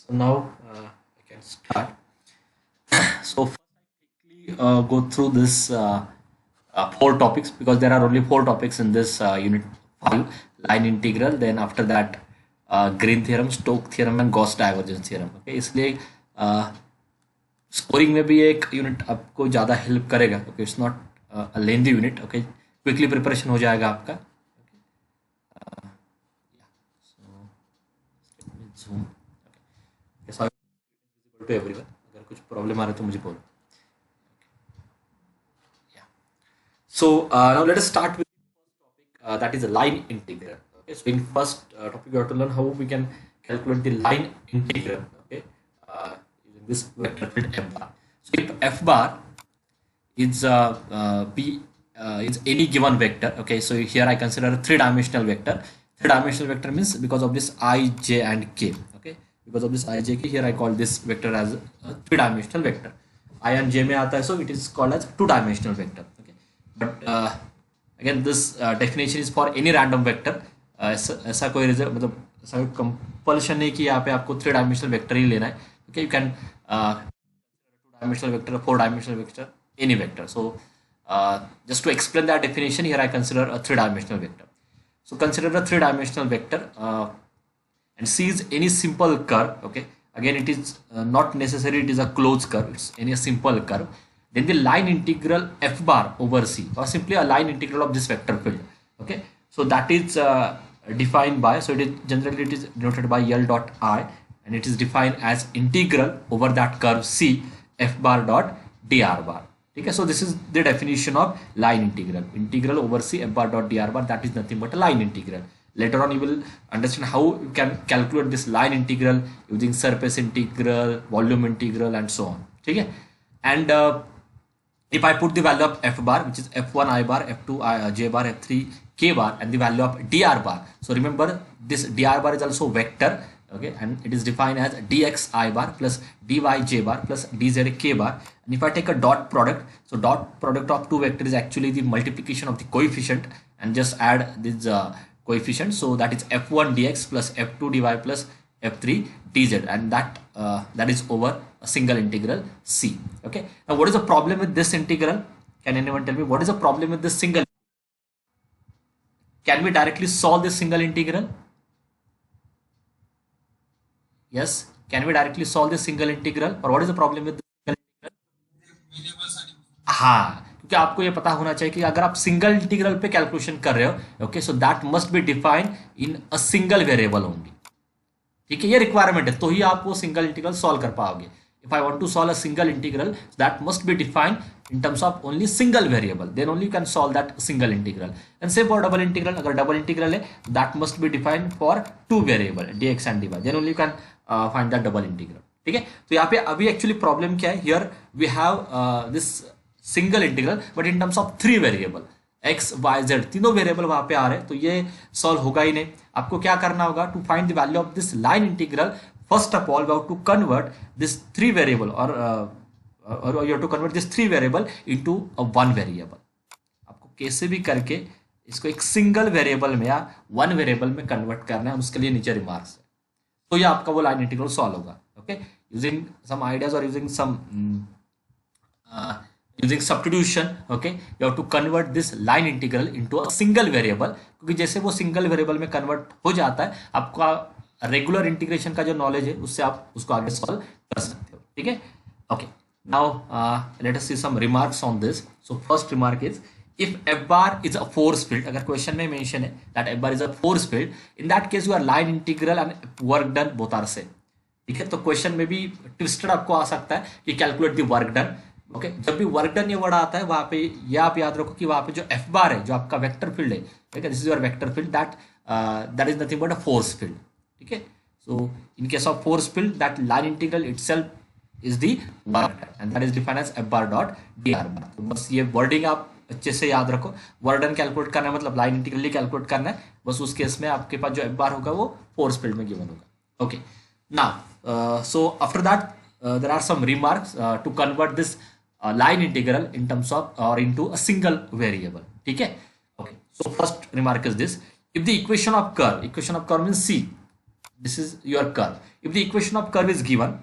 So now I can start. So first go through this four topics because there are only four topics in this unit 5: line integral. Then after that, Green theorem, Stokes theorem, and Gauss divergence theorem. Okay, इसलिए scoring में भी एक unit आपको ज़्यादा help करेगा. Okay, it's not a lengthy unit. Okay, quickly preparation हो जाएगा आपका. Zoom to everyone. अगर कुछ प्रॉब्लम आ रहा है तो मुझे बोलो. So now let us start with that is a line integral. Okay, so in first topic you have to learn how we can calculate the line integral. Okay, using this vector field f bar. So if f bar is b is any given vector. Okay, so here I consider a three-dimensional vector. Three-dimensional vector means because of this I, j, and k. Okay, because of this I, j, k, here I call this vector as a three-dimensional vector. I and j में आता है, so it is called as two-dimensional vector. Okay, but again this definition is for any random vector. ऐसा कोई result मतलब ऐसा कोई compulsion नहीं कि यहाँ पे आपको थ्री डायमेंशनल वेक्टर ही लेना है. Okay, you can to dimensional vector, four dimensional vector, any vector. So just to explain that definition, here I consider a three-dimensional vector. So consider a three-dimensional vector and sees any simple curve. Okay, again it is not necessary it is a closed curve, it's any simple curve. Then the line integral f bar over c, or simply a line integral of this vector field. Okay, so that is defined by, so it is generally it is denoted by L dot I, and it is defined as integral over that curve c f bar dot dr bar. Okay, so this is the definition of line integral. Integral over c f bar dot dr bar, that is nothing but a line integral. Later on you will understand how you can calculate this line integral using surface integral, volume integral, and so on. Okay, and if I put the value of f bar, which is f1 I bar, f2 j bar, f3 k bar, and the value of dr bar. So remember this dr bar is also vector. Okay, and it is defined as dx I bar plus dy j bar plus dz k bar. And if I take a dot product, so dot product of two vectors is actually the multiplication of the coefficient, and just add this coefficient. So that is f1 dx plus f2 dy plus f3 dz, and that is over a single integral c. Okay, now what is the problem with this integral? Can anyone tell me what is the problem with this single? Can we directly solve this single integral? Yes, can we directly solve this single integral, or what is the problem with this single integral? हाँ, क्योंकि आपको ये पता होना चाहिए कि अगर आप सिंगल इंटीग्रल पे कैलकुलेशन कर रहे हो, okay, so that must be defined in a single variable only. ठीक है, ये रिक्वायरमेंट है, तो ही आप वो सिंगल इंटीग्रल सॉल्व कर पाओगे. If I want to solve a single integral, that must be defined in terms of only single variable, then only you can solve that single integral. And same for double integral, अगर double integral है that must be defined for two variable dx and dy, then only you can find that double integral. ठीक है, तो यहाँ पे अभी actually problem क्या है, here we have this single integral but in terms of three variable x y z, तीनों variable वहां पे आ रहे हैं, तो ये सॉल्व होगा ही नहीं. आपको क्या करना होगा to find the value of this line integral? First of all we have to convert this three variable or you have to convert this three variable into a one variable. आपको कैसे भी करके इसको एक सिंगल वेरिएबल में या one variable में convert करना है, उसके लिए नीचे रिमार्क्स है, तो ये आपका वो लाइन इंटीग्रल सॉल्व होगा. ओके, यूजिंग सम आइडियाज और using some using substitution. Okay, you have to convert this line integral into a single variable, क्योंकि जैसे वो सिंगल वेरिएबल में कन्वर्ट हो जाता है, आपका रेगुलर इंटीग्रेशन का जो नॉलेज है उससे आप उसको आगे सॉल्व कर सकते हो. ठीक है, okay. Now let us see some remarks on this. So first remark is, if f bar is a force field, अगर क्वेश्चन में मेंशन है that f bar is a force field, in that case your line integral and work done both are same. ठीक है, तो question में भी twisted आपको आ सकता है कि calculate the work done. Okay, जब भी वर्क डन ये वर्ड आता है वहां पे ये आप याद रखो कि वहां पे जो f bar है, जो आपका वेक्टर फील्ड है, ठीक है, this is your vector field, that is nothing but a force field. ठीक है, so in case of force field that line integral itself is the work done, and that is defined as f bar dot dr bar. तो बस ये wording आप अच्छे से याद रखो. वर्क डन कैलकुलेट करना है मतलब लाइन इंटीग्रल कैलकुलेट करना है, बस उस केस में आपके पास जो f bar होगा वो फोर्स फील्ड में गिवन होगा. Okay, now so after that there are some remarks to convert this line integral in terms of or into a single variable. ठीक है, okay. So first remark is this, if the equation of curve means c, this is your curve. If the equation of curve is given,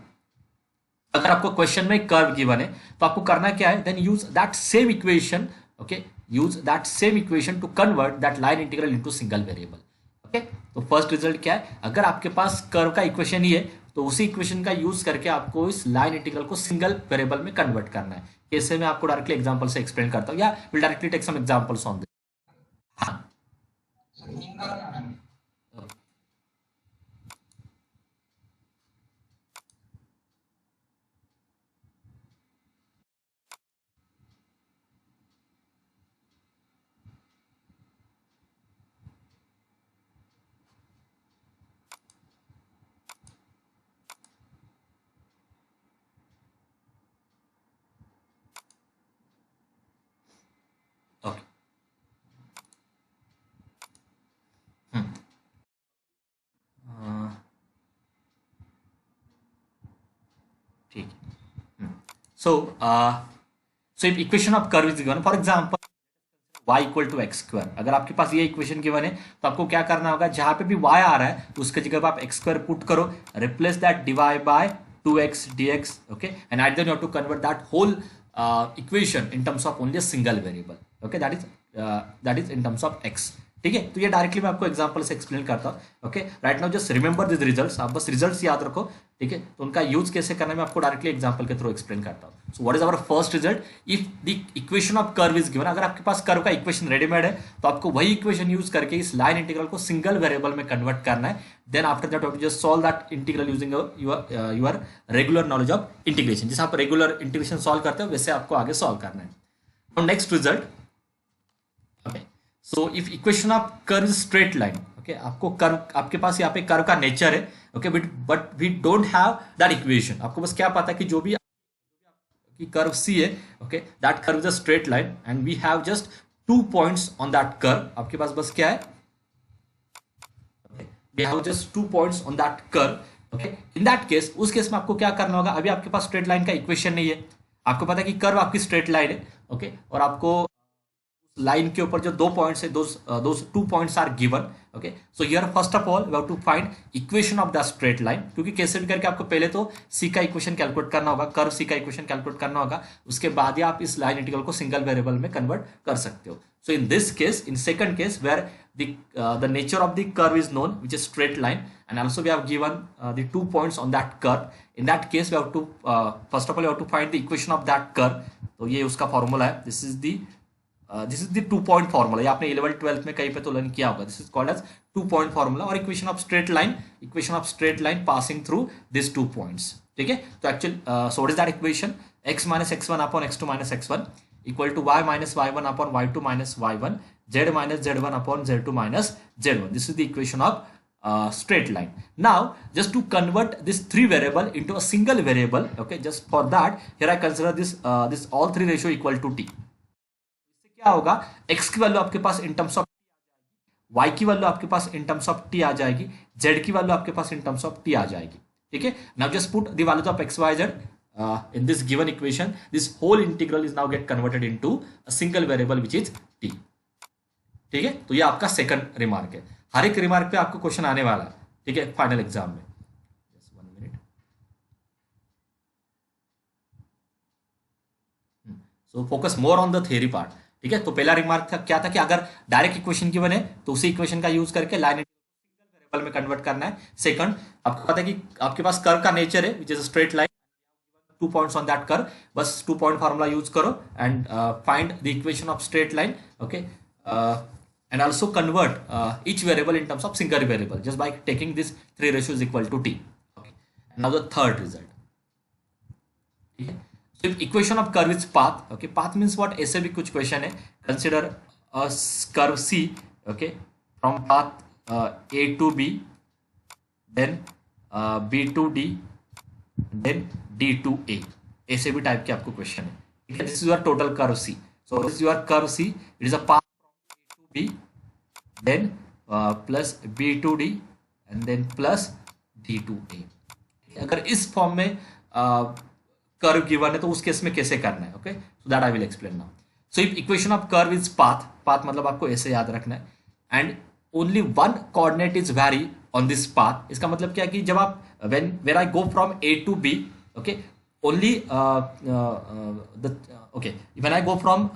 अगर आपको question में curve given है तो आपको करना क्या है, then use that same equation, okay, use that same equation to convert that line integral into single variable. Okay, तो फर्स्ट रिजल्ट क्या है, अगर आपके पास कर्व का इक्वेशन ही है तो उसी इक्वेशन का यूज करके आपको इस लाइन इंटीग्रल को सिंगल वेरिएबल में कन्वर्ट करना है। कैसे मैं आपको डायरेक्टली एग्जांपल से एक्सप्लेन करता हूं, या will directly take some examples on this. हाँ, ओके, ठीक है। So if equation of curve is given, for example y equal to x square, अगर आपके पास ये इक्वेशन गिवन है तो आपको क्या करना होगा, जहां पे भी y आ रहा है उसके जगह पे आप एक्स स्क्वायर पुट करो, replace that dy by 2x dx, okay, and at then you have to convert that whole equation in terms of only a single variable, okay, that is in terms of x। ठीक है, तो ये directly मैं आपको example से explain करता हूँ। Okay, right now just remember this results, आप बस रिजल्ट्स याद रखो। ठीक है, तो उनका यूज कैसे करना है मैं आपको डायरेक्टली एग्जांपल के थ्रू एक्सप्लेन करता हूँ। So what is our first result, if the equation of curve is given, अगर आपके पास कर्व का इक्वेशन रेडीमेड है तो आपको वही इक्वेशन यूज करके इस लाइन इंटीग्रल को सिंगल वेरिएबल में कन्वर्ट करना है। Then after that you just solve that integral using your regular knowledge of integration. जैसे आप रेगुलर इंटीग्रेशन सॉल्व करते हो वैसे आपको आगे सॉल्व करना है। तो next result, okay, so if equation of curve straight line, okay, आपको कर्व, आपके पास यहाँ पे कर्व का नेचर है, okay, but we don't have that equation. आपको बस क्या पता है कि जो भी कि कर्व सी है, okay, that curve is a straight line and we have just 2 points on that curve. आपके पास बस क्या है, we have just 2 points on that curve. Okay, in that case, उस केस में आपको क्या करना होगा, अभी आपके पास स्ट्रेट लाइन का इक्वेशन नहीं है, आपको पता है कि कर्व आपकी स्ट्रेट लाइन है, ओके, और आपको लाइन के ऊपर जो 2 पॉइंट्स है, those 2 points are given. Okay, so here first of all we have to find equation of the straight line, क्योंकि कैसे भी करके आपको पहले तो सी का इक्वेशन कैलकुलेट करना होगा, कर्व सी का इक्वेशन कैलकुलेट करना होगा, उसके बाद ही आप इस लाइन इंटीग्रल को सिंगल वेरिएबल में कन्वर्ट कर सकते हो। So in this case, in second case where the nature of the curve is known, which is straight line, and also we have given the 2 points on that curve. In that case we have to first of all you have to find the equation of that curve। तो ये उसका formula है, this is the 2 point formula. ये आपने 11th 12th में कहीं पे तो लर्न किया होगा, this is called as 2 point formula, और equation of straight line passing through this 2 points. ठीक है, तो actual so what is that equation, x minus x1 upon x2 minus x1 equal to y minus y1 upon y2 minus y1, z minus z1 upon z2 minus z1. This is the equation of straight line. Now just to convert this 3 variable into a single variable, okay, just for that here I consider this all 3 ratio equal to t। इससे क्या होगा, x की value आपके पास इन terms of, y की value आपके पास इन terms of t आ जाएगी, z की value आपके पास इन टर्म्स ऑफ t आ जाएगी। ठीक है, now just put the values of x y z in this given equation, this whole integral is now get converted into a single variable which is t। ठीक है, तो ये आपका second remark है। हर एक रिमार्क पे आपको क्वेश्चन आने वाला है, ठीक है, फाइनल एग्जाम में। Just 1 minute। So focus more on the theory part. ठीक है, तो पहला रिमार्क था क्या था कि अगर डायरेक्ट इक्वेशन गिवन है तो उसी इक्वेशन का यूज करके लाइन वेरिएबल में कन्वर्ट करना है। सेकंड, आपको पता है कि आपके पास कर्व का नेचर है which is straight line, 2 points on that curve, बस 2 point formula यूज करो and find the equation of straight line, okay, and also convert each variable in terms of single variable just by taking this 3 ratios equal to t। okay, and now the third result, okay, so if equation of curve is path, okay, path means what, ऐसे भी कुछ question है, consider a curve C, okay, from path A to B, then B to D, then D to A, ऐसे भी type के आपको question है। ठीक है, this is your total curve C, so this is your curve C, it is a path from A to B, then plus B to D and then plus D to A। अगर इस form में curve given है तो उस case में कैसे करना है, okay, so that I will explain now. So if equation of curve is path, path मतलब आपको ऐसे याद रखना है, and only one coordinate is vary on this path, इसका मतलब क्या है कि जब आप when I go from A to B, okay, only the okay, when I go from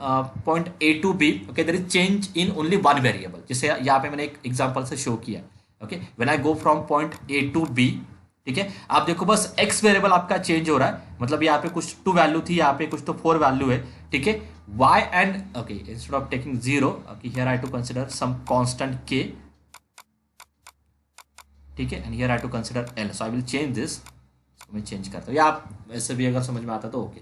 point A to B, okay, there is change in only one variable, जैसे यहाँ पे मैंने एक एग्जांपल से शो किया, okay, when I go from point A to B, ठीक है, आप देखो बस x वेरिएबल आपका चेंज हो रहा है, मतलब यहाँ पे कुछ 2 वैल्यू थी, यहाँ पे कुछ तो 4 वैल्यू है, ठीक है, y and okay, instead of taking 0, okay, here I have to consider some constant k, ठीक है, and here I to consider l, so I will change this, मैं चेंज करता हूँ, या आप ऐसे भी अगर समझ में आता तो ओके,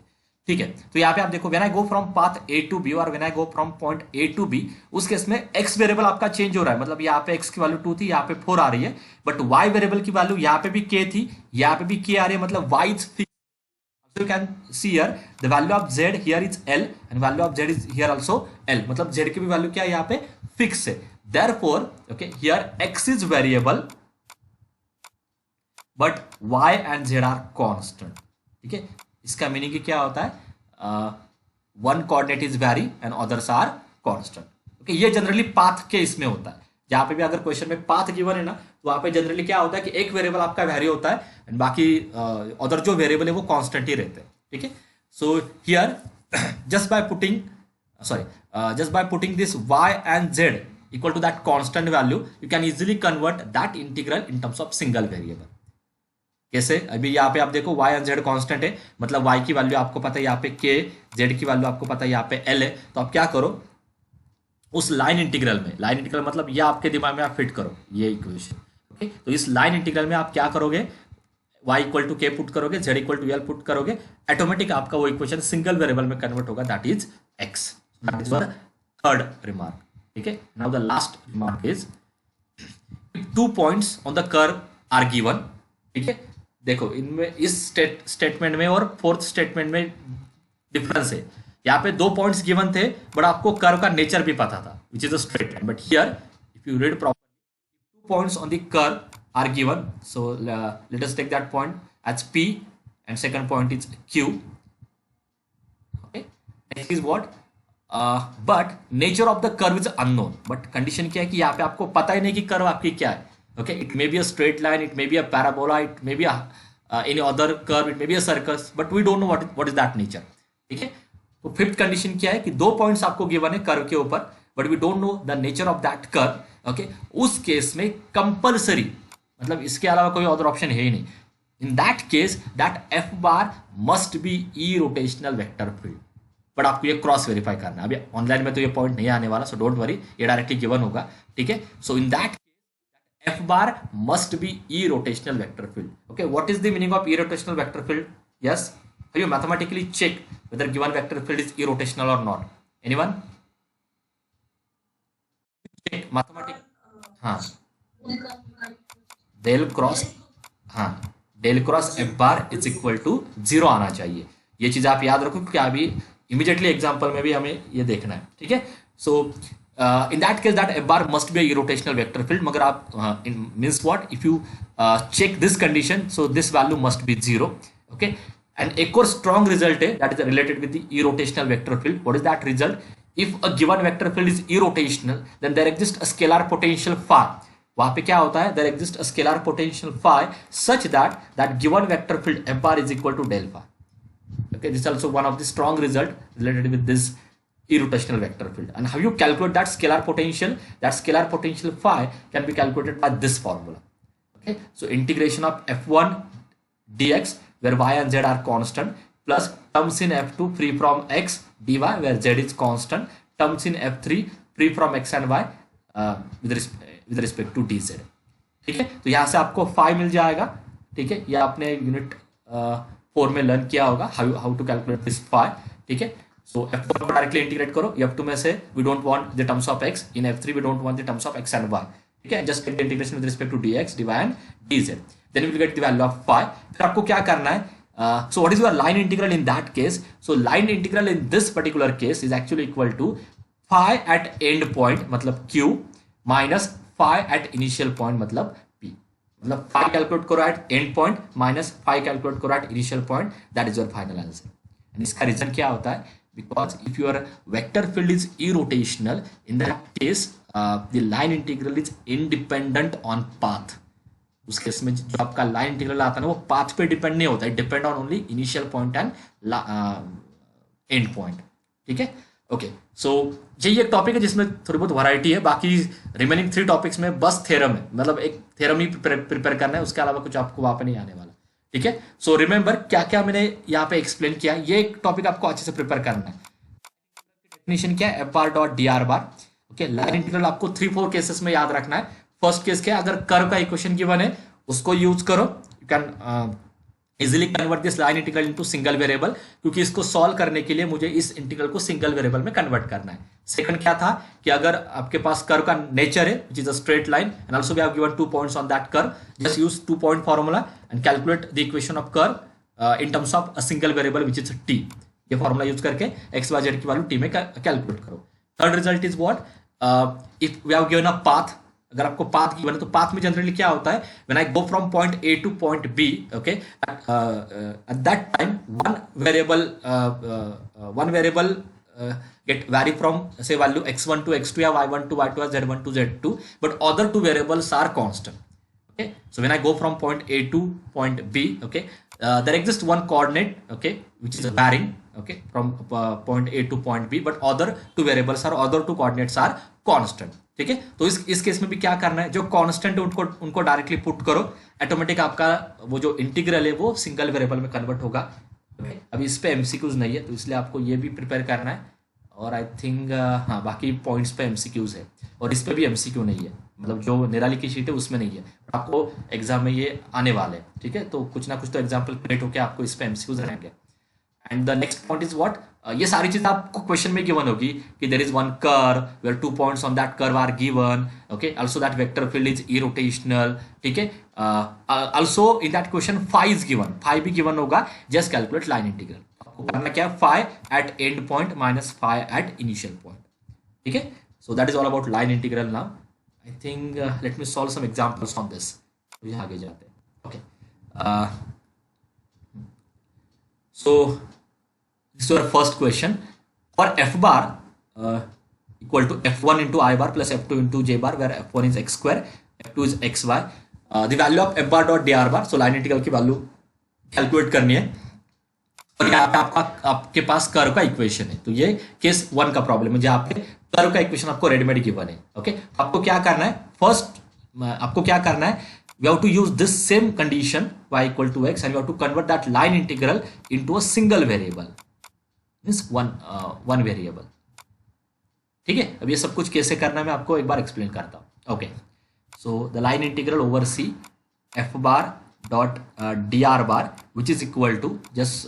ठीक है। तो यहाँ पे आप देखो when I go from path A to B और when I go from point A to B, उस केस में एक्स वेरिएबल आपका चेंज हो रहा है, मतलब यहाँ पे एक्स की वैल्यू 2 थी, यहाँ पे 4 आ रही है, बट वाई वेरिएबल की वैल्यू यहाँ पे भी के थी, यहाँ पे भी के आ रही है, मतलब y is fix. So you can see here the value of z here is L and value of z is here also L, मतलब z की भी वैल्यू क्या है यहाँ पे फिक्स है, therefore okay here x is variable but y and z are constant, ठीक है। इसका मीनिंग क्या होता है, one coordinate is vary and others are constant, okay, ये जनरली पाथ के इसमें होता है, जहां पे भी अगर क्वेश्चन में पाथ गिवन है ना, तो वहां पे जनरली क्या होता है कि एक वेरिएबल आपका वेरी होता है एंड बाकी अदर जो वेरिएबल है वो कांस्टेंट ही रहते हैं, ठीक है। So here just by putting this y and z equal to that constant value, you can easily convert that integral in terms of single variable। कैसे, अभी यहाँ पे आप देखो y and z कांस्टेंट है, मतलब y की वैल्यू आपको पता है यहाँ पे k, z की वैल्यू आपको पता है यहाँ पे l है, तो आप क्या करो उस लाइन इंटीग्रल में, लाइन इंटीग्रल मतलब ये आपके दिमाग में आप फिट करो ये इक्वेशन, ओके, तो इस लाइन इंटीग्रल में आप क्या करोगे, y equal to k put करोगे, z equal to l put करोगे, ऑटोमेटिक आपका वो इक्वेशन सिंगल वेरिएबल में कन्वर्ट होगा, that is x, that is our third remark, ठीक है। Now the last remark is 2 points on the curve are given, ठीक है। देखो इनमें इस स्टेटमेंट में और फोर्थ स्टेटमेंट में डिफरेंस है, यहाँ पे 2 पॉइंट्स गिवन थे बट आपको कर्व का नेचर भी पता था which is a straight line, but here if you read properly 2 points on the curve are given, so let us take that point as p and second point is q, okay, next is what but nature of the curve is unknown, but condition क्या है कि यहाँ पे आपको पता ही नहीं कि curve आपकी क्या है, okay, it may be a straight line, it may be a parabola, it may be a any other curve, it may be a circus, but we don't know what is that nature, ठीक है। तो fifth condition क्या है कि 2 points आपको given है curve के ऊपर, but we don't know the nature of that curve, okay, उस केस में कंपल्सरी, मतलब इसके अलावा कोई अदर ऑप्शन है ही नहीं, in that case that f bar must be irrotational vector field, but आपको ये क्रॉस वेरीफाई करना है, अभी ऑनलाइन में तो ये पॉइंट नहीं आने वाला, सो डोंट वरी, ये डायरेक्टली गिवन होगा, ठीक है। So in that f bar must be irrotational vector field, okay, what is the meaning of irrotational vector field? Yes, have you mathematically check whether given vector field is irrotational or not? Anyone check mathematic, हाँ, del cross, हाँ, del cross f bar is equal to 0 आना चाहिए, ये चीज आप याद रखो क्योंकि अभी इमीडिएटली एग्जांपल में भी हमें ये देखना है, ठीक है। सो in that case that f bar must be a irrotational vector field, मगर आप means what, if you check this condition, so this value must be 0, okay, and एक और strong result है that is related with the irrotational vector field. What is that result? If a given vector field is irrotational, then there exists a scalar potential phi, वहां पे क्या होता है, there exists a scalar potential phi such that that given vector field f bar is equal to del phi, okay, this is also one of the strong result related with this irrotational vector field. And how you calculate that scalar potential? That scalar potential phi can be calculated by this formula, okay, so integration of f1 dx where y and z are constant plus terms in f2 free from x dy where z is constant, terms in f3 free from x and y with respect to dz, ठीक है। तो यहाँ से आपको phi मिल जाएगा, ठीक है, यह आपने यूनिट 4 में लर्न किया होगा how to calculate this phi, ठीक है। So f1 को डायरेक्टली इंटीग्रेट करो, f2 में से we don't want the terms of x, in f3 we don't want the terms of x and y, ठीक है, just take the integration with respect to dx, dy and dz, then you will get the value of phi। फिर आपको क्या करना है, so what is your line integral in that case? So line integral in this particular case is actually equal to phi at end point मतलब q minus phi at initial point मतलब p, मतलब phi calculate करो at end point minus phi calculate करो at initial point, that is your final answer। and इसका reason क्या होता है, because if your vector field is irrotational, in that case the line integral is independent on path, उस case में जो आपका line integral आता है ना वो पाथ पे डिपेंड नहीं होता है, depend on only initial point and and point. ठीक है, ओके। सो यही एक टॉपिक है जिसमें थोड़ी बहुत वैरायटी है, बाकी रिमेनिंग 3 टॉपिक्स में बस थ्योरम है, मतलब एक थ्योरम ही प्रिपेयर करना है, उसके अलावा कुछ आपको वहां पे नहीं आने वाला। ठीक है, सो रिमेंबर क्या क्या मैंने यहाँ पे एक्सप्लेन किया, ये एक टॉपिक आपको अच्छे से प्रिपेयर करना है। डेफिनेशन क्या है, F bar dot D R बार। ओके, लाइन इंटीग्रल आपको 3-4 केसेस में याद रखना है। फर्स्ट केस क्या है, अगर कर्व का इक्वेशन गिवन है उसको यूज करो, you can easily convert this line integral into single variable, क्योंकि इसको सॉल्व करने के लिए मुझे इस इंटीग्रल को सिंगल वेरिएबल में कन्वर्ट करना है। सेकंड क्या था कि अगर आपके पास कर्व का नेचर है which is a straight line and also we have given 2 points on that curve, just use 2 point formula and calculate the equation of curve in terms of a single variable which is t. ये formula use करके x Y z की value t में calculate करो। Third result is what, if we have given a path, अगर आपको path given है तो path में जनरली क्या होता है, when I go from point A to point B, okay, at that time one variable get vary from say value x1 to x2 या y1 to y2 या z1 to z2, but other 2 variables are constant. Okay, so when I go from point A to point B, okay, there exists one coordinate, okay, which is varying, okay, from point A to point B, but other 2 variables are, other 2 coordinates are constant. ठीक है, तो इस case में भी क्या करना है, जो कांस्टेंट है उनको डायरेक्टली पुट करो, ऑटोमेटिक आपका वो जो इंटीग्रल है वो सिंगल वेरिएबल में कन्वर्ट होगा। okay? अभी इस पे एमसीक्यूज नहीं है तो इसलिए आपको ये भी प्रिपेयर करना है, और आई थिंक हाँ बाकी पॉइंट्स पे एमसीक्यूज है, और इस पे भी एमसीक्यू नहीं है, मतलब जो निराली की शीट है उसमें नहीं है, आपको एग्जाम में ये आने वाले हैं। ठीक है, तो कुछ ना कुछ तो एग्जाम्पल क्रिएट होकर आपको इस पे एमसीक्यूज रहेंगे। And the next point is what, ये सारी चीजें आपको क्वेश्चन में गिवन होगी कि there is one curve where 2 points on that curve are given, okay, also that vector field is irrotational. ठीक है, also in that question phi is given, phi भी गिवन होगा, जस्ट कैलकुलेट लाइन इंटीग्रल। आपको करना क्या है, phi at end point minus phi at initial point. ठीक है, सो that is all about line integral. Now I think let me solve some examples on this, तो ये आगे जाते हैं। Okay, so this is your first question. For f bar equal to f1 into I bar plus f2 into j bar, where f1 is x square, f2 is xy, the value of f bar dot dr bar, so line integral की value calculate करनी है, और यहाँ पे आपके पास curve का equation है, तो ये केस 1 का प्रॉब्लम है जहाँ पे कर्व का इक्वेशन आपको रेडीमेड गिवन है। ओके, आपको क्या करना है, फर्स्ट आपको क्या करना है, we have to use this same condition y equal to x, and you have to convert that line integral into a single variable, means one variable। ठीक है, अब ये सब कुछ कैसे करना है मैं आपको एक बार एक्सप्लेन करता हूँ। Okay, so the line integral over c f bar dot D R bar which is equal to just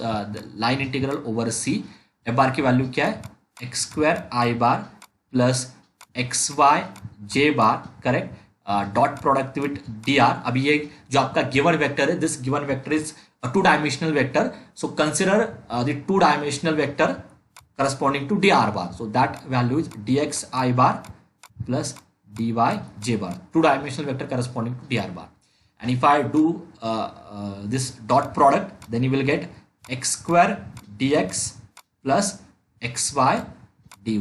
line integral over c, f bar की वैल्यू क्या है, x square i bar plus x y j bar, correct, dot product with d r. अभी ये जो आपका given vector है, this given vector is a 2 dimensional vector, so consider the 2 dimensional vector corresponding to dr bar, so that value is dx I bar plus dy j bar, 2 dimensional vector corresponding to dr bar. And if I do this dot product, then you will get x square dx plus xy dy।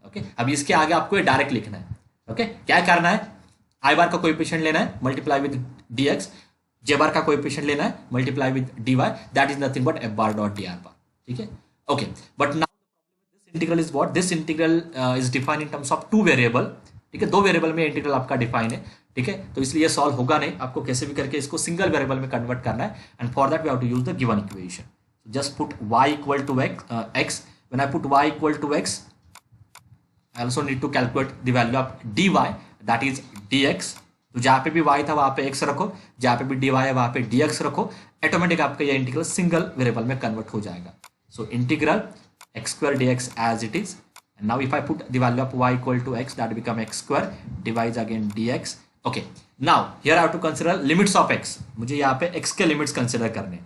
Okay, अब इसके आगे आपको ये direct लिखना है। Okay, क्या करना है, आई बार का कोएफिशिएंट लेना है, मल्टीप्लाई विद dx, जे बार का कोएफिशिएंट लेना है, multiply with dy, that is nothing but f bar dot dr bar। ठीक है, okay, but now integral is what, this integral is defined in terms of 2 variable. ठीक है, 2 variable में integral आपका define है। ठीक है, तो इसलिए सॉल्व होगा नहीं, आपको कैसे भी करके इसको सिंगल वेरिएबल में कन्वर्ट करना है, and for that we have to use the given equation. Just put y equal to x, when I put y equal to x, I also need to calculate the value of dy, that is dx। तो जहाँ पे भी y था वहाँ पे x रखो, जहाँ पे भी dy है वहाँ पे dx रखो, ऑटोमेटिक आपका ये इंटीग्रल सिंगल वेरिएबल में कन्वर्ट हो जाएगा। So integral x square dx as it is, and now if I put the value of y equal to x, that become x square divides again dx। okay, now here I have to consider limits of x, मुझे यहाँ पे x के limits consider करने।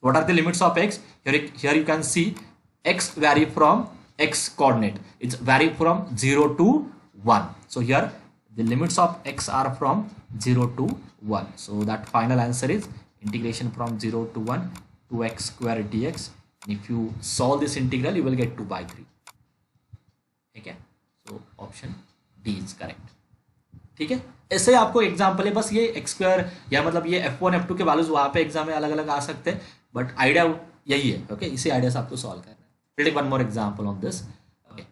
what are the limits of x, here you can see x vary from x coordinate, it's vary from 0 to 1, so here the limits of x are from 0 to 1, so that final answer is integration from 0 to 1 to x square dx, and if you solve this integral you will get 2 by 3। ठीक है, so option D is correct। ठीक है, ऐसे आपको example है, बस ये x square या मतलब ये F1 F2 के वैल्यूज वहाँ पे एग्जाम में अलग अलग आ सकते हैं, बट आइडिया यही है। ओके, इसी आइडिया से आपको सॉल्व करना है। Take one more example on this. Okay,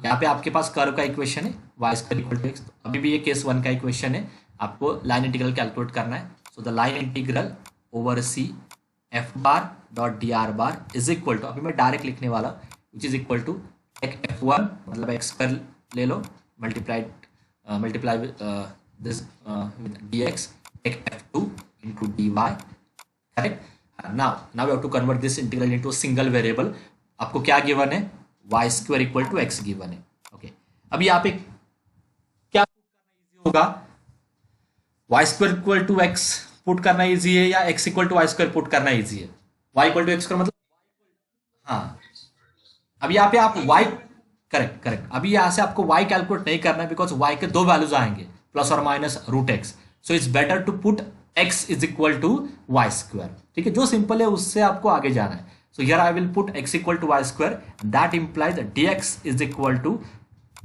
यहाँ पे आपके पास कर्व का इक्वेशन है y square equal to x. अभी भी ये केस 1 का इक्वेशन है, आपको लाइन इंटीग्रल कैलकुलेट करना है। So the line integral over c f bar dot D R bar is equal to, अभी मैं डायरेक्ट लिखने वाला, विच इज इक्वल टू एक F1 मतलब एक्स स्क्वायर ले लो, multiply this dx, take f2 into dy, correct? Now we have to convert this integral into a single variable. आपको क्या given है, y square equal to x given है। Okay, अब यहाँ पे क्या पुट करना इजी होगा, y square equal to x put करना इजी है या x equal to y square put करना इजी है? y equal to x square मतलब, हाँ, अब यहाँ पे आप y, करेक्ट, अभी यहाँ से आपको y कैलकुलेट नहीं करना है, बिकॉज y के दो वैल्यूज आएंगे, प्लस और minus root x. So it's better to put x is equal to y square. ठीक है, जो सिंपल है उससे आपको आगे जाना है। So here I will put x equal to y square, that implies dx is equal to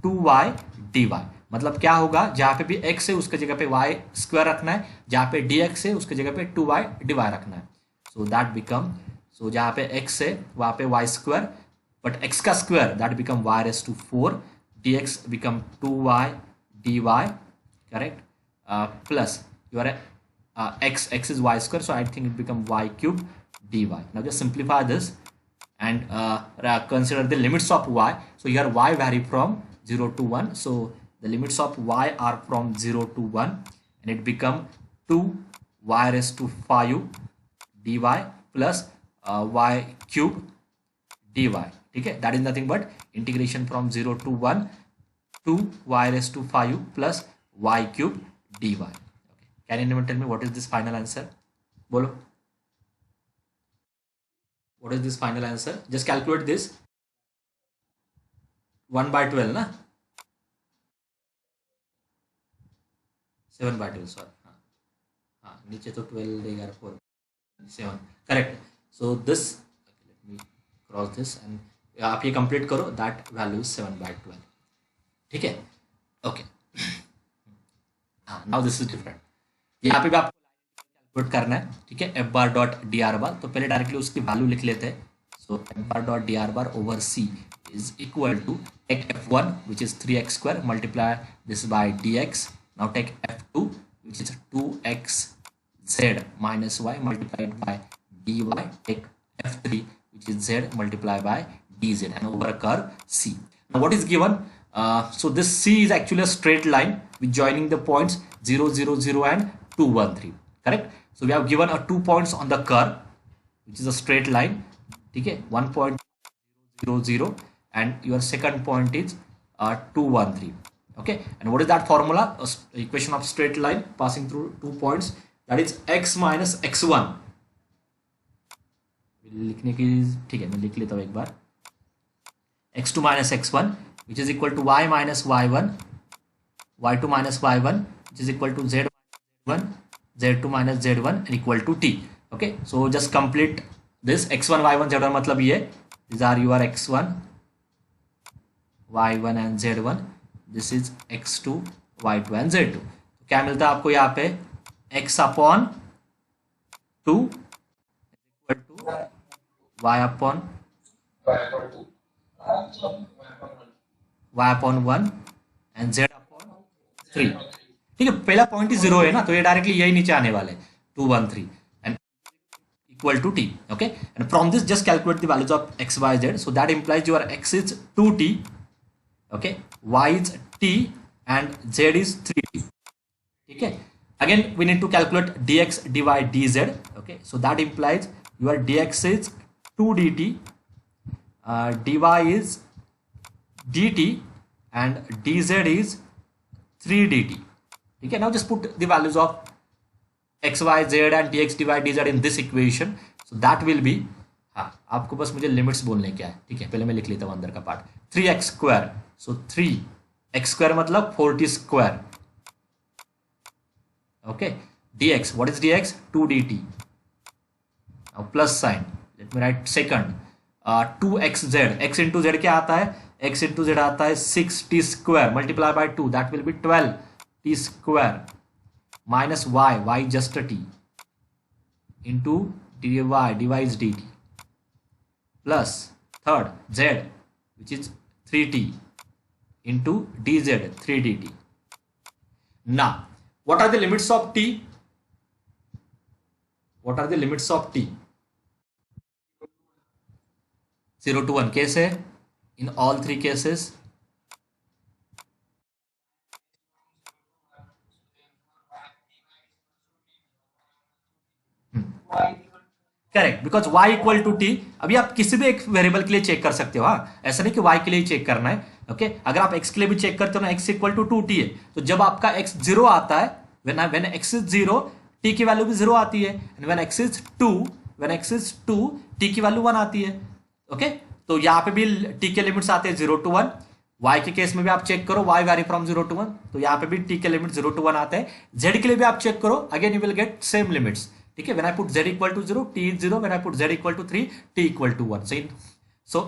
2y dy। मतलब क्या होगा, जहां पे भी x है उसके जगह पे y स्क्वायर रखना है, जहां पे dx है उसके जगह पे 2y dy रखना है। सो दैट बिकम, सो जहां पे x है वहां पे y स्क्वायर, but x का square that become y raised to 4, dx become 2y dy, correct, plus your x is y square, so I think it become y cube dy. Now just simplify this and consider the limits of y. So here y vary from 0 to 1, so the limits of y are from 0 to 1, and it become 2y raised to 5 dy plus y cube dy. ठीक है, that is nothing but integration from 0 to 1 to y raised to 5 plus y cube dy. Okay, can anyone tell me what is this final answer? बोलो, what is this final answer? Just calculate this, 1 by 12 ना, 7 by 12 sorry, हाँ नीचे तो 12 देगा, 4 7, correct. So this, let me cross this and आप ये complete करो, that value 7 by 12। ठीक है, ओके, हाँ नाउ दिस इज डिफरेंट। यहाँ पे भी आपको कैलकुलेट करना है, ठीक है, F bar dot D R bar. तो पहले डायरेक्टली उसकी वैल्यू लिख लेते हैं। So F bar dot D R bar over C is equal to take F1 which is 3x square multiply this by dx। Now take F2 which is 2xz minus y multiplied by dy, take F3 which is z multiplied by dz, and over a curve C. Now what is given? So this C is actually a straight line with joining the points 0, 0, 0 and 2, 1, 3. Correct? So we have given 2 points on the curve, which is a straight line. Okay, 1 point 0, 0, and your second point is 2, 1, 3. Okay, and what is that formula? Equation of straight line passing through 2 points, that is x minus x1. लिखने की, ठीक है मैं लिख लेता हूँ एक बार, x2 minus x1 which is equal to y minus y1, y2 minus y1 which is equal to z1, z2 minus z1 and equal to t. Okay, so just complete this x1 y1 z1 मतलब ये, these are your x1 y1 and z1, this is x2 y2 and z2। तो क्या मिलता है आपको यहाँ पे, x upon 2 equal to y upon 1 and z upon 3। ठीक है, पहला पॉइंट ही 0 है ना, तो ये डायरेक्टली यही नीचे आने वाले 2, 1, 3 and equal to t। okay, and from this just calculate the values of x, y, z। so that implies your x is 2t, okay, y is t and z is 3t। ठीक है, again we need to calculate dx, dy, dz। okay, so that implies your dx is 2 dt, dy is dt and dz is 3 dt। ठीक है, now just put the values of x, y, z and dx, dy, dz in this equation, so that will be, हाँ आपको बस मुझे limits बोलने क्या है। ठीक है, पहले मैं लिख लेता हूँ अंदर का पार्ट, 3x स्क्वायर, सो 3x स्क्वायर मतलब 4t square. Okay, dx, what is dx? 2 dt, now plus sign, let me write second, 2xz, x into z क्या आता है, x into z आता है 6t square multiply by 2, that will B 12 t square minus y just a t into dy is dt plus third z which is 3t into dz 3 dt. Now what are the limits of t? What are the limits of t? 0 to 1 case है. In all three cases correct, because y equal to t. अभी आप किसी भी एक variable के लिए check कर सकते हो. हाँ, ऐसा नहीं कि y के लिए ही चेक करना है. ओके अगर आप x के लिए भी चेक करते हो ना, x इक्वल टू 2t है, तो जब आपका x 0 आता है, when x is 0 t की वैल्यू भी 0 आती है, and when x is 2 t की वैल्यू 1 आती है. ओके तो यहाँ पे भी t के लिमिट्स आते हैं 0 to 1. y के केस में भी आप चेक करो, y वैरी फ्रॉम 0 to 1, तो यहाँ पे भी t के लिमिट 0 to 1 आते हैं. z के लिए भी आप चेक करो, again you will get same limits. ठीक है, when I put z equal to 0 t is 0, when I put z equal to 3 t equal to 1. So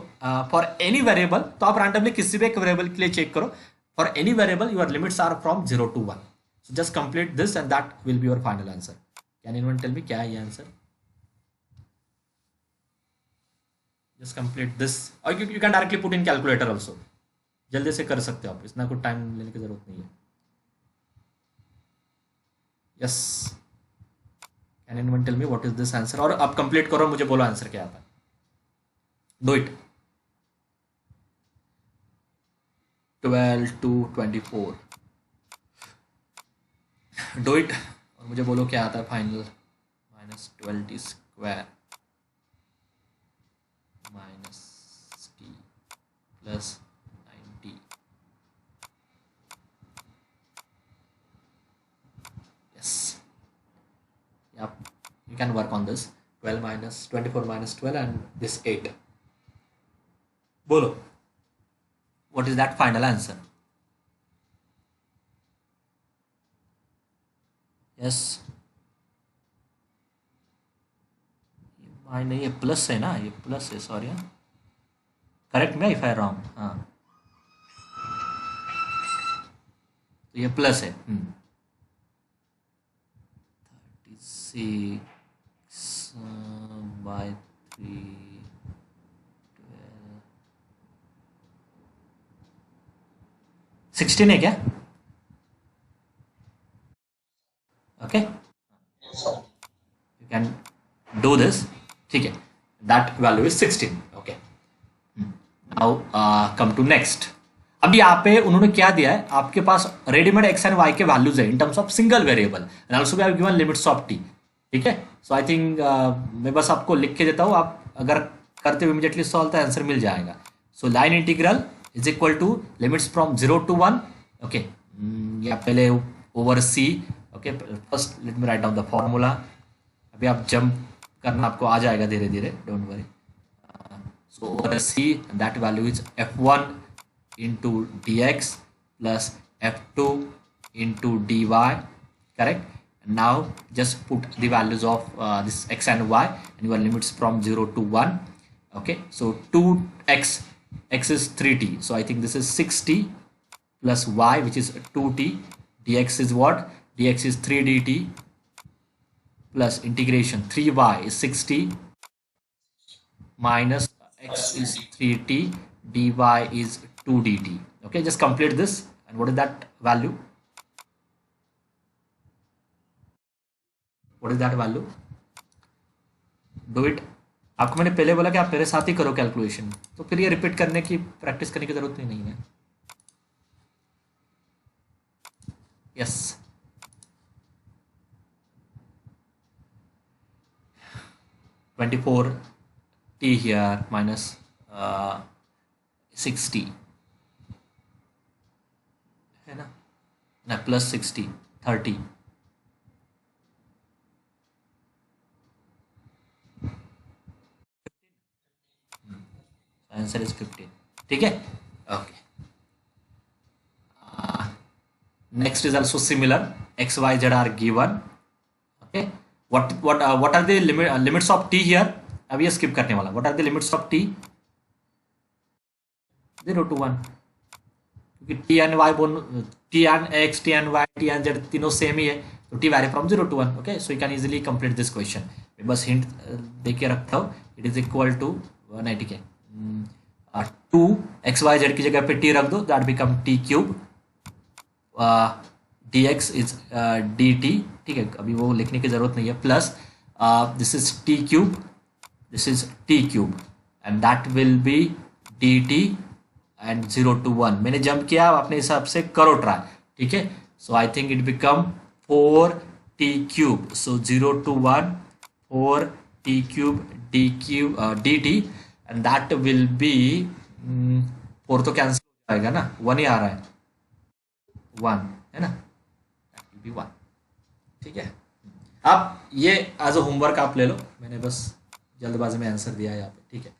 for any variable, तो आप randomly किसी भी एक variable के लिए चेक करो. For any variable your limits are from 0 to 1. So just complete this and that will be your final answer. Can anyone tell me क्या है ये answer? Just complete this, or you can directly put in calculator also. जल्दी से कर सकते हो आप, इतना कुछ टाइम लेने की जरूरत नहीं है. Yes. Can anyone tell me what is this answer? और आप कंप्लीट करो, मुझे बोलो आंसर क्या आता है. Do it. 12 to 24. Do it और मुझे बोलो क्या आता है final. Minus 12t square minus t plus 90. Yes, you can work on this. 12 minus 24 minus 12 and this 8. Bolo, what is that final answer? Yes, नहीं ये प्लस है ना, ये प्लस है, sorry. Correct me if I wrong. हाँ तो ये plus है. 36 by 3 12 16 है क्या? Okay you can do this. ठीक है, that value is 16. Okay now come to next. अब यहाँ पे उन्होंने क्या दिया है, आपके पास रेडीमेड एक्स एंड वाई के वैल्यूज है in terms of single variable and also we have given limits of t. ठीक है, सो आई थिंक मैं बस आपको लिख के देता हूँ, आप अगर करते हुए इमीडिएटली सॉल्व तो आंसर मिल जाएगा. So line integral is equal to limits from 0 to 1. Okay या पहले over C. Okay first let me write down the formula. अभी आप जंप करना आपको आ जाएगा धीरे धीरे, don't worry. So over C that value is f1 into dx plus f2 into dy. Correct. Now just put the values of this x and y and your limits from 0 to 1. Okay, so 2x, x is 3t, so I think this is 6t plus y which is 2t. Dx is what? Dx is 3 dt plus integration 3y is 6t minus x is 3t, dy is 2 dt. Okay, just complete this and what is that value? What is that value? Do it. आपको मैंने पहले बोला कि आप मेरे साथ ही करो calculation, तो फिर ये रिपीट करने की प्रैक्टिस करने की जरूरत नहीं है. यस 24 t here minus 60 है ना प्लस 60 30. Answer is 15. ठीक है, okay. Next is also similar. X Y Z are given. Okay what are the limits of t here? अब ये स्किप करने वाला. what are the limits of t? 0 to 1. क्योंकि T and Y T and X, T and Y, T and Z तीनों same ही है, तो T vary from 0 to 1. Okay, so you can easily complete this question. मैं बस hint दे के रखता हूँ. इट इज इक्वल टू 90 के 2xyz की जगह पे टी रख दो, that become T cube, dx is dt. ठीक है, अभी वो लिखने की जरूरत नहीं है. Plus this is T cube, this is T cube, and that will B dt and 0 to 1. मैंने जंप किया, आप अपने हिसाब से करो ट्राई. ठीक है, so I think it become 4t cube. सो 0 to 1 4t cube dt and that will be 4 तो कैंसिल हो जाएगा ना, 1 ही आ रहा है, 1 है ना, दैट विल बी 1. ठीक है, आप ये एज अ होमवर्क आप ले लो, मैंने बस जल्दबाजी में आंसर दिया है यहाँ पे. ठीक है,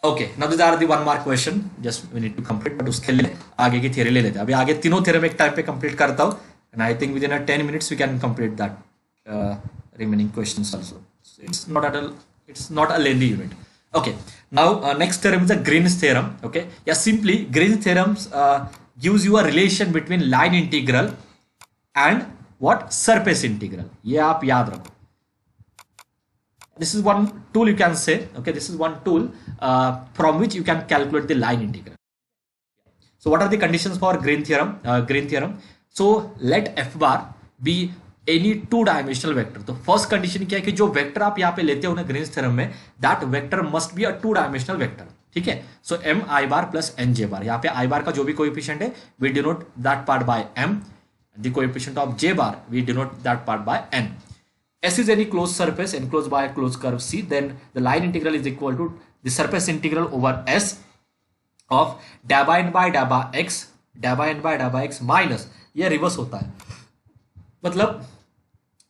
okay, now this are the 1 mark question, just we need to complete. But उसके लिए आगे की थ्योरी ले लेते हैं. अभी आगे तीनों थ्योरम एक टाइम पे कंप्लीट करता हूँ, and I think within 10 minutes we can complete that remaining questions also. It's not a lengthy unit. Okay, now next theorem is the Green's theorem. Okay, yeah, simply Green's theorem gives you a relation between line integral and what, surface integral. ये आप याद रखो. This is one tool you can say. Okay, this is one tool from which you can calculate the line integral. So what are the conditions for Green theorem? Green theorem. So let f bar be any two dimensional vector. तो first condition क्या है कि जो vector आप यहाँ पे लेते हो ना ग्रीन्स थ्योरम में, that vector must be a two dimensional vector. ठीक है, so M I bar plus N J bar. यहाँ पे आई बार का जो भी कोएफिशिएंट है we denote that part by M, the coefficient of J bar we denote that part by N. S is any closed surface enclosed by a closed curve C, then the line integral is equal to the surface integral over S of dabba n by dabba x minus, ये reverse होता है, मतलब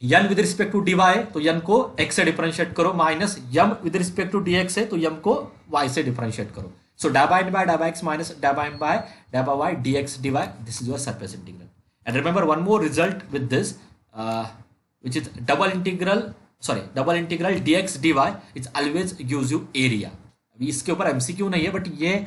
n with respect to dy तो n को x से differentiate करो, minus m with respect to dx है तो m को y से डिफरेंशिएट करो. सो dabba n by dabba x minus dabba n by dabba y dx dy, this is your surface integral. And remember one more result with this, which is double integral dx dy, it always gives you area. अभी इसके ऊपर MCQ नहीं है, but ये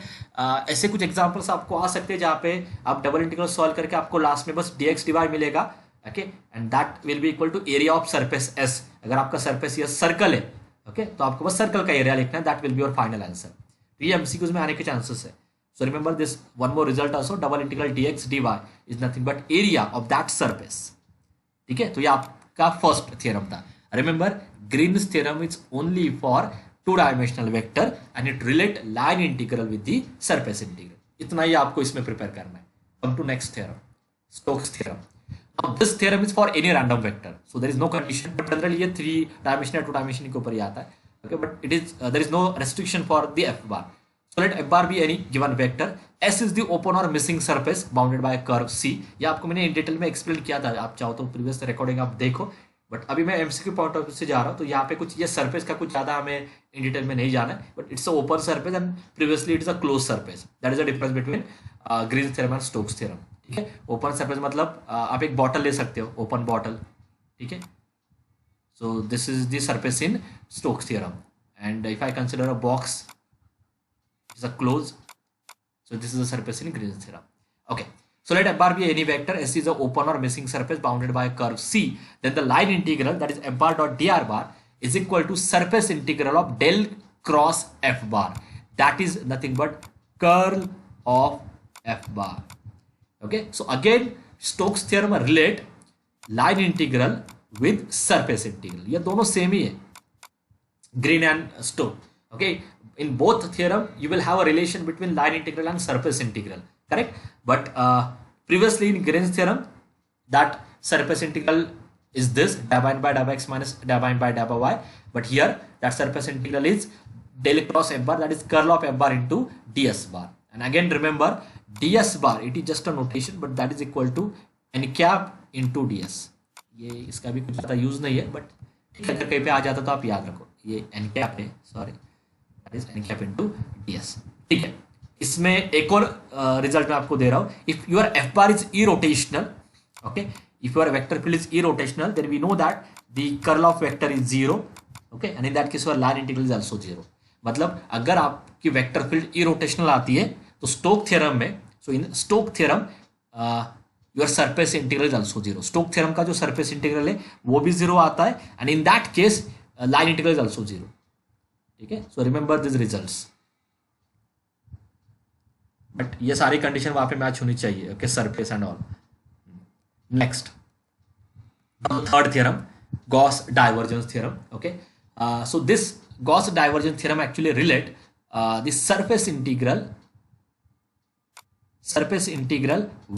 ऐसे कुछ examples आपको आ सकते हैं जहाँ पे आप डबल इंटीग्रल सॉल्व करके आपको लास्ट में बस dx dy मिलेगा. Okay, and that will be equal to area of surface S. अगर आपका सरफेस ये सर्कल है, ओके, तो आपको बस सर्कल का एरिया लिखना है, that will be your final answer. ये एमसीक्यूज में आने के चांसेस है. So remember this one more result also, double integral dx dy is nothing but area of that surface. ठीक है, तो ये आपका फर्स्ट थ्योरम था. Remember Green's theorem is only for two dimensional vector and it relate line integral with the surface integral. इतना ही आपको इसमें प्रिपेयर करना है. Come to next theorem, Stokes theorem. Now this theorem is for any random vector, so there is no condition, but generally ये 3 dimension या 2 dimension के ऊपर ही आता है. Okay, but it is there is no restriction for the f bar. So let f bar be any given vector. S is the open or missing surface bounded by a curve C. ये आपको मैंने in detail में explain किया था, आप चाहो तो previous recording आप देखो, बट अभी मैं एमसीक्यू पॉइंट ऑफ व्यू से जा रहा हूँ. तो यहाँ पे कुछ ये सरफेस का कुछ ज़्यादा हमें इन डिटेल में नहीं जाना है, but it's a open surface and previously it is a close surface. That is the difference between Green's theorem and Stokes theorem. ठीक है, ओपन सरफेस मतलब आप एक बॉटल ले सकते हो, ओपन बॉटल. ठीक है, सो this is the surface in Stokes theorem, and if I consider a box is a close, so this is the surface in Green's theorem. Okay, so let f bar be any vector. S is a open or missing surface bounded by a curve C. Then the line integral, that is f bar dot dr bar, is equal to surface integral of del cross f bar. That is nothing but curl of f bar. Okay, so again Stokes theorem relate line integral with surface integral. ये दोनों same ही है, Green and Stokes. Okay, in both theorem you will have a relation between line integral and surface integral, correct? But previously in Green's theorem that surface integral is this dabba n by dabba x minus dabba n by dabba y, but here that surface integral is del cross f bar, that is curl of f bar into ds bar. And again remember ds bar, it is just a notation, but that is equal to n cap into ds. ये इसका भी कुछ ज़्यादा use नहीं है, but ठीक है, अगर कहीं पे आ जाता तो आप याद रखो ये n cap है, sorry n cap into ds. ठीक है, इसमें एक और रिजल्ट मैं आपको दे रहा हूं. If your f bar is irrotational, okay, if your vector field is irrotational, then we know that the curl of vector is 0, okay, and in that case your line integral is also 0. मतलब अगर आपकी vector field irrotational आती है तो Stoke theorem में so in Stoke theorem your surface integral is also zero. Stoke theorem का जो surface integral है वो भी जीरो आता है, and in that case line integral is also zero. ठीक है, so remember this results, but ये सारी कंडीशन वहां पे मैच होनी चाहिए। Okay, surface and all. Next third theorem, Gauss divergence theorem. Okay, so this Gauss divergence theorem actually relate the surface integral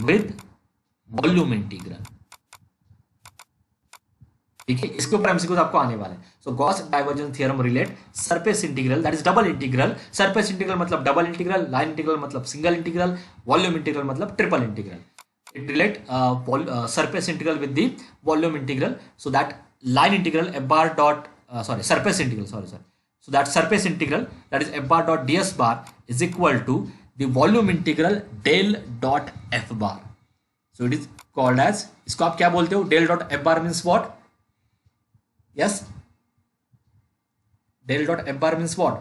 with volume integral. ठीक है, इसके ऊपर एमसीक्यूज आपको आने वाले हैं। So Gauss divergence theorem relate surface integral, that is double integral. Surface integral मतलब double integral, line integral मतलब सिंगल इंटीग्रल, वॉल्यूम इंटीग्रल मतलब triple integral. It relate surface integral with the volume integral, so that line integral f bar dot surface integral, so that surface integral, that is f bar dot ds bar is equal to the volume integral del dot f bar. So it is called as, इसको आप क्या बोलते हो? del dot f bar means what? Yes, del dot f bar means what?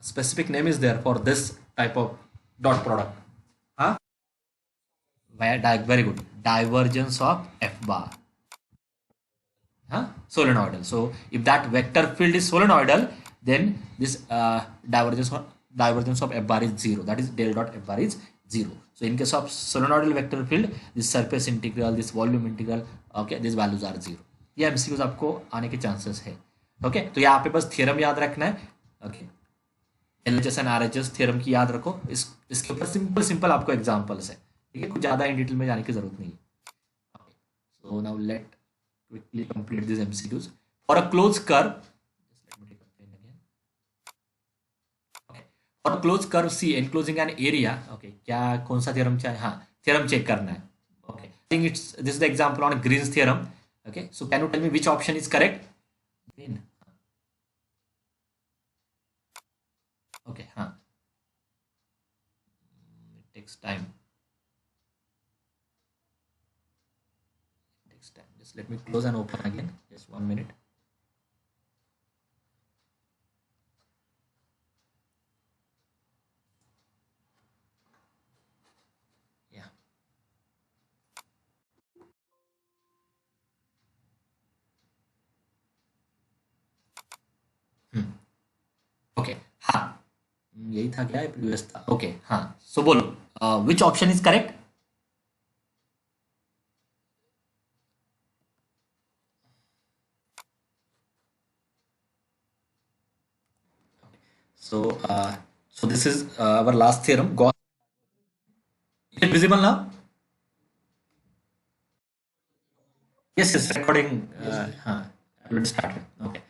A specific name is there for this type of dot product. Huh? Very good. Divergence of f bar. Solenoidal. So if that vector field is solenoidal, then this divergence of f bar is zero. That is del dot f bar is zero. So in case of solenoidal vector field, this surface integral, this volume integral, okay, these values are zero. ये MCQs आपको आने के chances है। Okay, तो यहाँ पे बस theorem याद रखना है। Okay, LHS and RHS theorem की याद रखो। इसके ऊपर simple आपको examples है। ठीक है, कुछ ज़्यादा इन डिटेल में जाने की जरूरत नहीं है। So now let quickly complete these MCQs. For a closed curve, just let me take a pen again. Okay. For a closed curve C enclosing an area, okay, क्या कौन सा theorem चाहिए? हाँ, theorem check करना है। Okay, I think this is the example on Green's theorem. Okay, so can you tell me which option is correct? Green. Okay, हाँ. It takes time. Just let me close and open again. Just 1 minute. Yeah. Okay. हाँ, यही था क्या? Previous था। Okay, हाँ, सो बोलो which option is correct? So this is our last theorem. Is it visible now? Yes, recording. I will start it. Okay.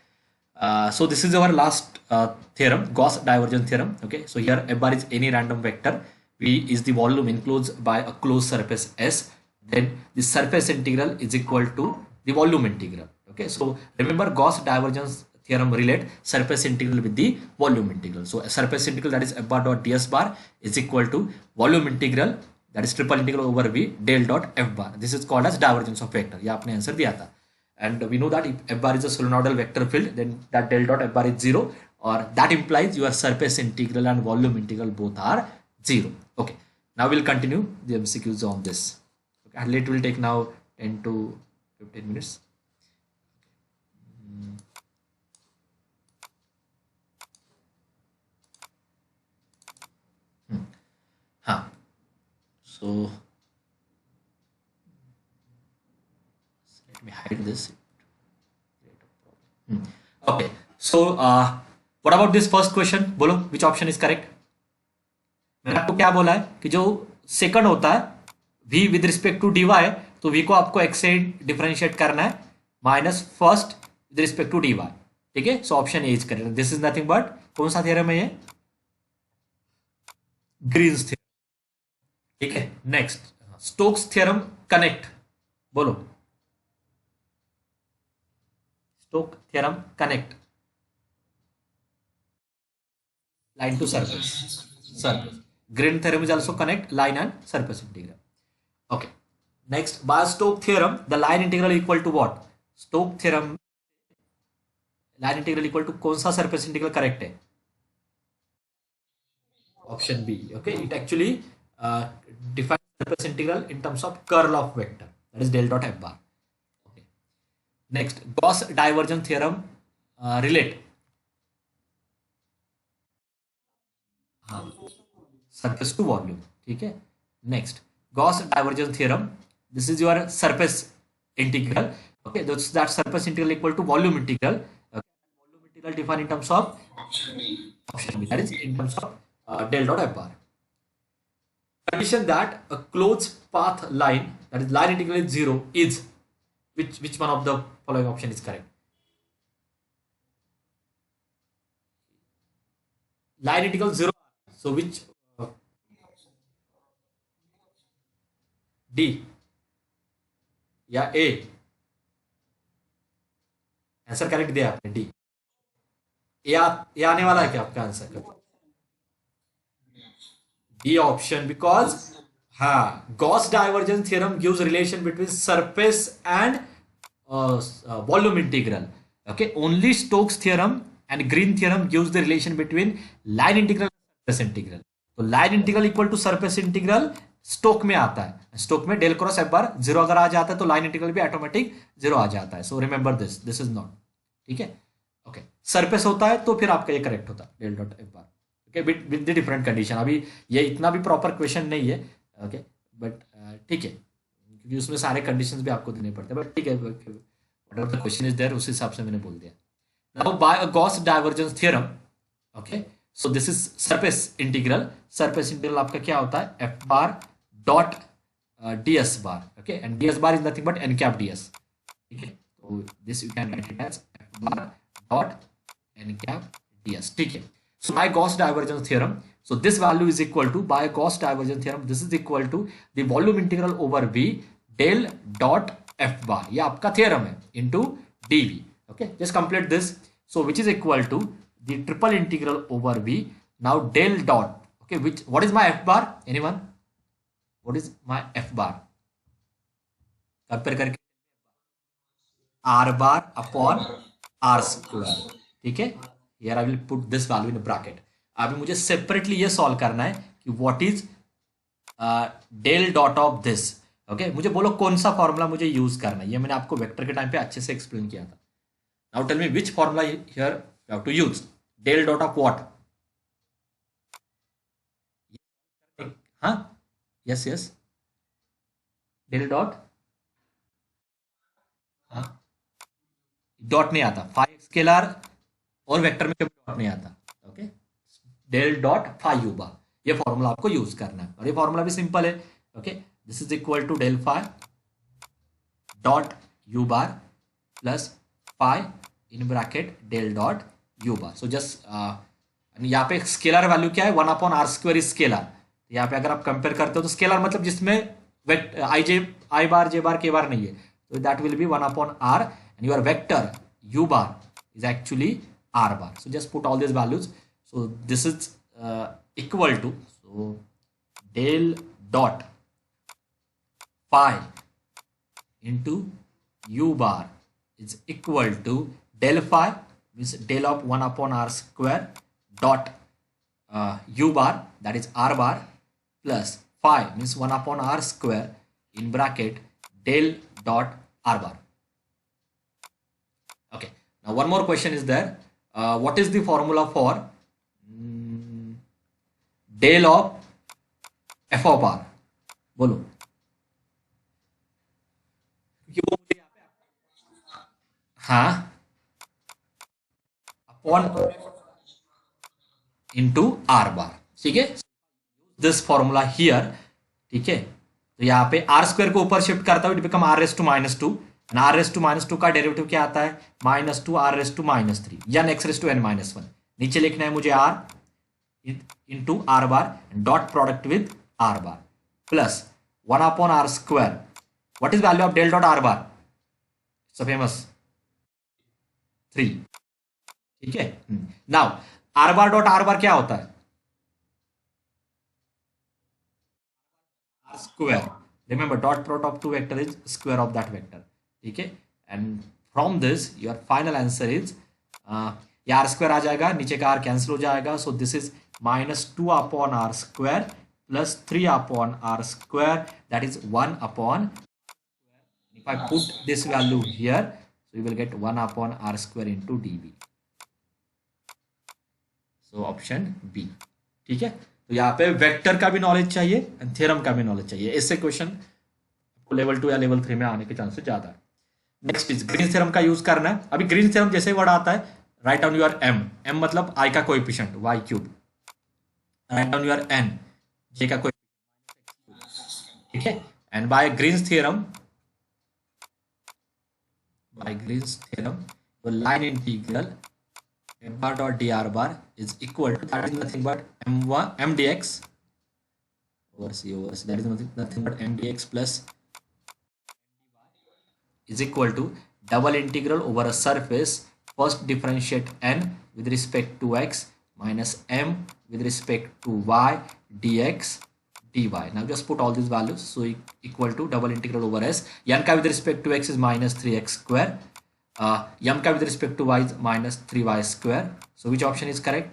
So this is our last theorem, Gauss divergence theorem. Okay. So here f bar is any random vector. V is the volume enclosed by a closed surface S. Then the surface integral is equal to the volume integral. Okay. So remember Gauss divergence theorem relate surface integral with the volume integral. So a surface integral, that is f bar dot ds bar, is equal to volume integral, that is triple integral over v del dot f bar. This is called as divergence of vector. ये आपने answer दिया था। And we know that if f bar is a solenoidal vector field, then that del dot f bar is zero, or that implies your surface integral and volume integral both are zero. Okay, now we'll continue the MCQs on this. Okay, and it will take now 10 to 15 minutes. So let me hide this. Okay, so what about this first question? बोलो which option is correct? मैंने आपको क्या बोला है कि जो second होता है v with respect to dy, तो v को आपको x से डिफरेंशिएट करना है minus first with respect to dy। ठीक है, so option A is correct. This is nothing but कौन सा थ्योरम है ये? Green's theorem. ठीक है, नेक्स्ट स्टोक्स थ्योरम कनेक्ट। बोलो Stoke theorem connect line to surface. Green theorem is also connect line and surface integral. Okay, next by Stokes theorem, the line integral equal to what? Stokes theorem, line integral equal to कौन सा surface integral correct है? Option B. Okay, it actually defines surface integral in terms of curl of vector, that is del dot f bar. Okay. Next, Gauss divergence theorem relate. हाँ, surface to volume. ठीक है. Next, Gauss divergence theorem. This is your surface integral. Okay, that surface integral equal to volume integral. Okay. Volume integral defined in terms of option B. That is in terms of del dot f bar. Condition that a closed path line, that is line integral is 0, is which one of the following option is correct? Line integral 0. So which D या A? Answer correct दिया आपने D. A आने वाला है क्या आपका answer? D option, because हाँ, Gauss divergence theorem gives relation between surface and volume integral. Okay, only Stokes theorem and Green theorem gives the relation between line integral and surface integral. तो line integral equal to surface integral Stoke में आता है. Stock में del cross F bar 0 अगर आ जाता है तो line integral भी ऑटोमेटिक 0 आ जाता है. So remember this is not. ठीक है. ओके, सरफेस होता है तो फिर आपका ये करेक्ट होता है del dot F bar. Okay, with the different condition. अभी ये इतना भी प्रॉपर क्वेश्चन नहीं है. ओके, बट ठीक है, क्योंकि उसमें सारे कंडीशंस भी आपको देने पड़ते हैं. बट ठीक है, whatever the question is there उस हिसाब से मैंने बोल दिया. Now by a Gauss divergence theorem. Okay, so this is surface integral. Surface integral आपका क्या होता है? F bar dot ds bar. Okay, and ds bar is nothing but n cap ds. Okay, so this you can write it as f bar dot n cap ds. ठीक है. So by Gauss divergence theorem, so this value is equal to, by Gauss divergence theorem, this is equal to the volume integral over v del dot f bar. ये आपका theorem है into dv. Okay, just complete this. So which is equal to the triple integral over v. Now del dot. Okay, what is my f bar? Anyone? What is my f bar? Compare करके r bar upon r square. ठीक है. Here I will put this value in a bracket. अभी मुझे separately ये solve करना है कि what is del dot of this. Okay, मुझे बोलो कौन सा फॉर्मूला मुझे यूज करना है. ये मैंने आपको वेक्टर के टाइम पे अच्छे से एक्सप्लेन किया था. Now tell me which formula here you have to use. Del dot of what? हाँ, यस यस, डेल डॉट. हाँ, डॉट नहीं आता. फाइव स्केलर और वेक्टर में कभी डॉट नहीं आता. Okay, del dot phi U bar, ये फॉर्मूला आपको यूज करना है. और ये फॉर्मूला भी सिंपल है. Okay, this is equal to del phi dot U bar plus phi in bracket del dot U bar. So just यहाँ पे स्केलर वैल्यू क्या है? 1 upon R square is scalar. यहाँ पे अगर आप कंपेयर करते हो तो स्केलर मतलब जिसमें आई बार जे बार के बार नहीं है, तो that will be 1 upon R and your vector U bar is actually r bar. So just put all these values. So this is equal to, so del dot phi into u bar is equal to del phi means del of 1 upon r square dot u bar, that is r bar, plus phi means 1 upon r square in bracket del dot r bar. Okay, now one more question is there. What is the formula for del of f of r? बोलो, क्योंकि वो मुझे यहाँ पे हाँ upon into R बार. ठीक है, this formula here. ठीक है, तो यहाँ पे आर स्क्वायर को ऊपर शिफ्ट करता हूँ, it become R raise to minus two. R raise to minus two का डेरिवेटिव क्या आता है? Minus two R raise to minus three या X raise to N minus one. नीचे लिखना है मुझे R into R bar dot product with R bar plus 1 upon R square. What is value of del dot R bar? So famous 3. ठीक है, now R bar dot R bar क्या होता है? R square. Remember, dot product of two vector is square of that vector. ठीक है, and from this your final answer is, ये R square आ जाएगा, नीचे का आर कैंसिल हो जाएगा. So this is -2/r² plus 3/r², that is 1/. If I put this value here, so you will get 1/r² into dv. So option B. ठीक है, तो यहाँ पे वेक्टर का भी नॉलेज चाहिए एंड थ्योरम का भी नॉलेज चाहिए. इससे क्वेश्चन आपको लेवल 2 या लेवल 3 में आने के चांसेस ज्यादा है. नेक्स्ट इज ग्रीन थ्योरम का यूज करना है. अभी ग्रीन थ्योरम जैसे वर्ड आता है, write down your m. m मतलब i का coefficient y³. Write down your n, j का कोएफिशिएंट. ठीक है, एंड बाय ग्रीन्स थ्योरम, तो line integral m bar dot dr bar is equal to, that is nothing but m dx over c, that is nothing but m dx plus is equal to double integral over a surface, first differentiate n with respect to x minus m with respect to y dx dy. Now just put all these values, so equal to double integral over s. n का with respect to x is minus 3x square, m का with respect to y is minus 3y square. So which option is correct?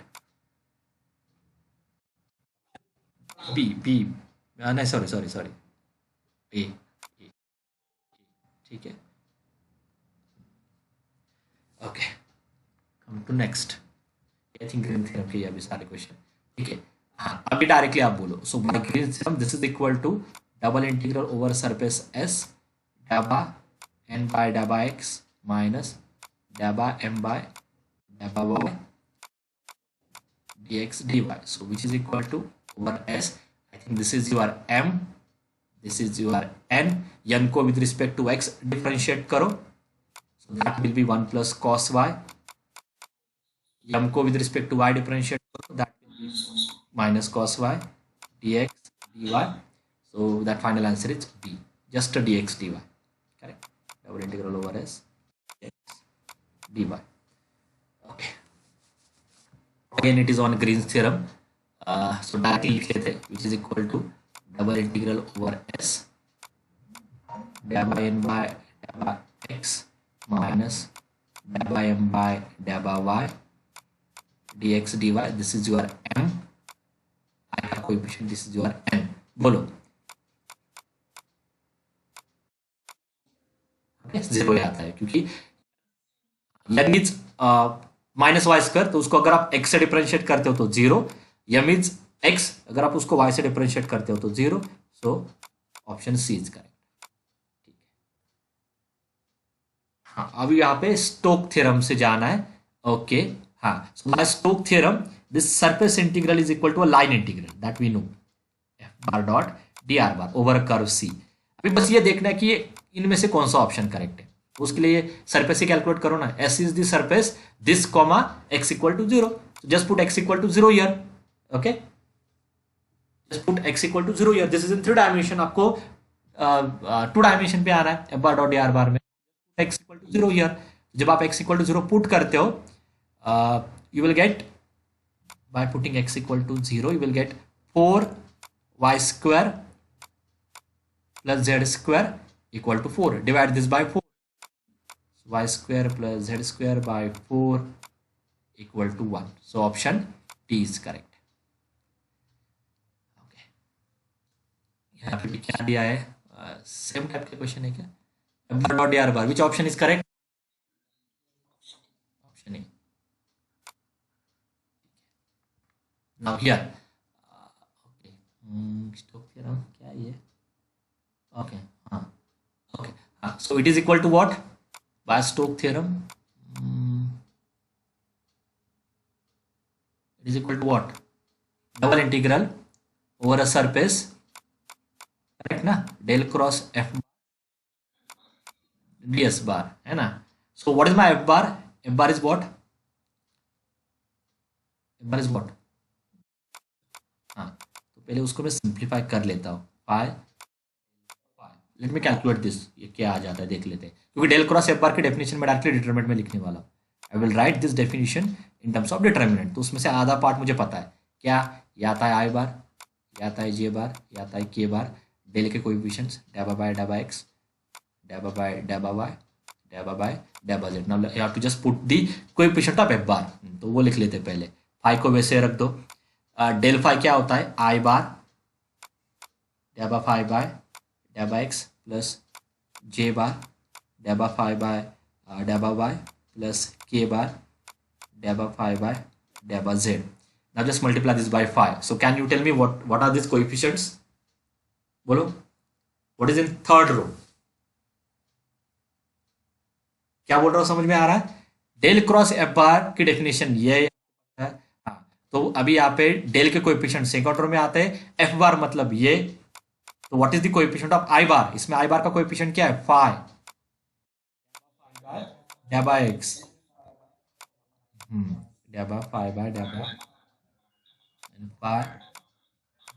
B. नहीं, sorry. A. ठीक है. Okay. Come to next. I think green theorem के अभी सारे question. ठीक है, हाँ, अभी डायरेक्टली आप बोलो. So by green theorem this is equal to double integral over surface s dabba n by dabba x minus dabba m by dabba y dx dy. So which is equal to over s. I think this is your m, this is your n. n को with respect to x differentiate करो, so that will be 1 plus cos y. m को with respect to y differentiate करो, that will be minus cos y dx dy. So that final answer is B, just a dx dy. Correct. Double integral over s dx dy. Okay. Again it is on Green's theorem. So directly लिख लेते हैं, which is equal to double integral over s dabba n by dabba x minus dabba m by dabba y dx dy. This is your m, I का coefficient, this is your n. बोलो. Zero आता है क्योंकि n is minus Y square, तो उसको अगर आप x से डिफरेंशिएट करते हो तो जीरो. m इज x, अगर आप उसको y से डिफरेंशिएट करते हो तो zero. So option C is correct. ठीक है, हाँ, अभी यहाँ पे स्टोक थ्योरम से जाना है. ओके, हाँ, so by Stoke theorem this surface integral is equal to a line integral, that we know, f bar dot dr bar over curve c. अभी बस ये देखना है कि इनमें से कौन सा ऑप्शन करेक्ट है. उसके लिए सरफेस से कैलकुलेट करो ना. s is the surface this comma x equal to 0, just put x equal to 0 here. Okay, just put x equal to 0 here. This is in 3 dimension, आपको 2 डायमेंशन पे आना है. f bar dot dr bar में x equal to 0 here. जब आप x equal to 0 put करते हो, you will get, by putting x equal to 0 you will get 4y square plus z square equal to 4. Divide this by 4. So y square plus z square by 4 equal to 1. So option D is correct. Okay. यहाँ पे भी क्या दिया है? Same type के question है क्या? m bar dot dr bar. Which option is correct? Option A. Now here. Okay. Stokes theorem क्या है ये? Okay. Okay. So it is equal to what? By Stokes theorem. It is equal to what? Double integral over a surface. Correct ना? Del cross f ds bar है ना? So what is my f bar? F bar is what? F bar is what? हाँ, तो पहले उसको मैं simplify कर लेता हूँ. Phi let me calculate this. ये क्या आ जाता है देख लेते हैं, क्योंकि डेल क्रॉस एफ बार की डेफिनेशन में डायरेक्टली डिटरमिनेंट में लिखने वाला हूँ. I will write this definition in terms of determinant. तो उसमें से आधा पार्ट मुझे पता है क्या. या आता है आई बार, या आता है जे बार, या आता है के बार. डेल के कोएफिशिएंट्स डैबा बाय डैबा एक्स, डैबा बाय डैबा वाई, डैबा बाय डैबा Z. Now you have to just put the coefficient of F bar. तो वो लिख लेते हैं पहले. फाई को वैसे रख दो. डेल फाई क्या होता है, आई बार डैबा फाई बाय डैबा एक्स प्लस जे बार डैबा फाई बाय डैबा वाई प्लस के बार डैबा फाई बाय डैबा Z. Now just multiply this by 5. So can you tell me what are these coefficients? बोलो, what is in third row? क्या बोल रहा हूँ, समझ में आ रहा है? डेल क्रॉस एफ बार की डेफिनेशन ये है. हाँ, तो अभी यहाँ पे डेल के कोएफिशिएंट सेकंड रो में आते हैं. एफ बार मतलब ये, तो what is the coefficient of I bar? इसमें आई बार का कोएफिशिएंट क्या है, 5 डैबा एक्स डैबा 5 बाय डैबा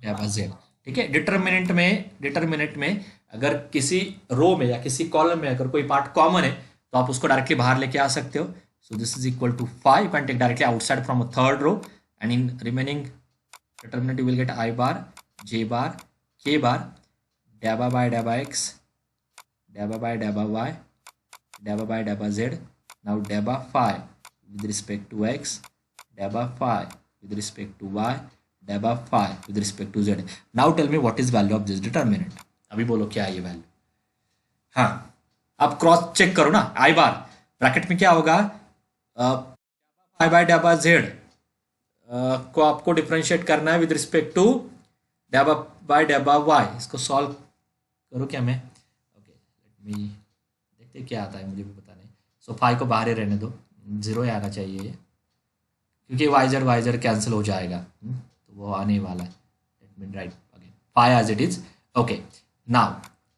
डैबा जेड. ठीक है. डिटर्मिनेंट में अगर किसी रो में या किसी कॉलम में अगर कोई पार्ट कॉमन है तो आप उसको डायरेक्टली बाहर लेके आ सकते हो. So this is equal to 5. You can take directly outside from a third row and in remaining determinant you will get I bar J bar K bar डैबा बाय डैबा एक्स डैबा बाय डैबा Y डैबा by डैबा Z. Now डैबा 5 with respect to x डैबा 5 with respect to y डैबा 5 with respect to z. Now tell me what is value of this determinant. अभी बोलो क्या है ये वैल्यू. हाँ, आप क्रॉस चेक करो ना. आई बार ब्रैकेट में क्या होगा, 5 बाय डैबा जेड को आपको डिफरेंशिएट करना है विद रिस्पेक्ट टू डैबा बाय डैबा वाई. इसको सॉल्व करो क्या मैं. ओके, लेट मी देखते क्या आता है, मुझे भी पता नहीं. सो 5 को बाहर ही रहने दो, 0 ही आना चाहिए ये, क्योंकि वाइजर कैंसिल हो जाएगा. तो वो आने वाला है. Let me write again 5 as it is. Okay, now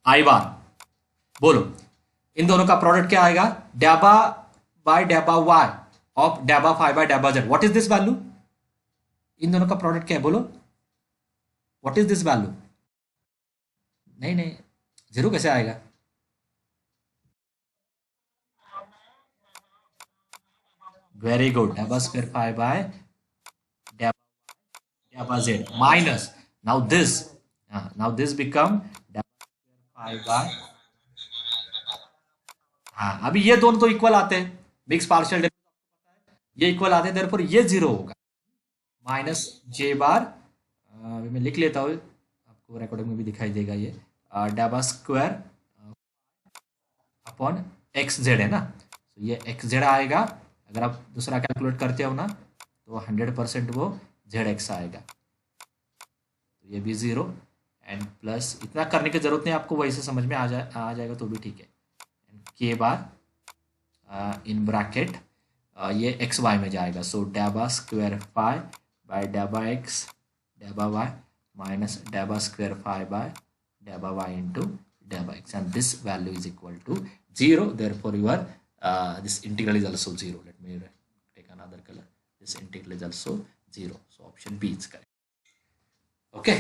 I bar बोलो, इन दोनों का प्रोडक्ट क्या आएगा, डैबा बाय डैबा वाई ऑफ डैबा 5 बाय डैबा Z. What is this value? इन दोनों का प्रोडक्ट क्या है, बोलो व्हाट इज दिस वैल्यू. नहीं, 0 कैसे आएगा. Very good. डैबा स्क्वायर 5 बाय डैबा Z minus now this become डैबा स्क्वायर 5 बाय. हाँ, अभी ये दोनों तो इक्वल आते हैं, मिक्स पार्शियल ये इक्वल आते हैं, देयरफॉर ये 0 होगा. माइनस जे बार, अभी मैं लिख लेता हूँ, आपको रिकॉर्डिंग में भी दिखाई देगा ये, डैबा स्क्वायर अपॉन एक्स जेड है ना. तो ये एक्स जेड आएगा. अगर आप दूसरा कैलकुलेट करते हो ना तो 100% वो जेड एक्स आएगा. तो ये भी 0 एंड प्लस, इतना करने की जरूरत नहीं आपको, वही से समझ में आ जाएगा तो भी ठीक है. And K bar in bracket ये एक्स वाई में जाएगा. सो डैबा स्क्वायर 5 बाय डैबा एक्स डैबा वाई माइनस डैबा स्क्वायर 5 बाय डैबा वाई इंटू डैबा X, and this value is equal to 0. Therefore your this integral is also 0. Let me take another color. This integral is also 0. So option B is correct. Okay.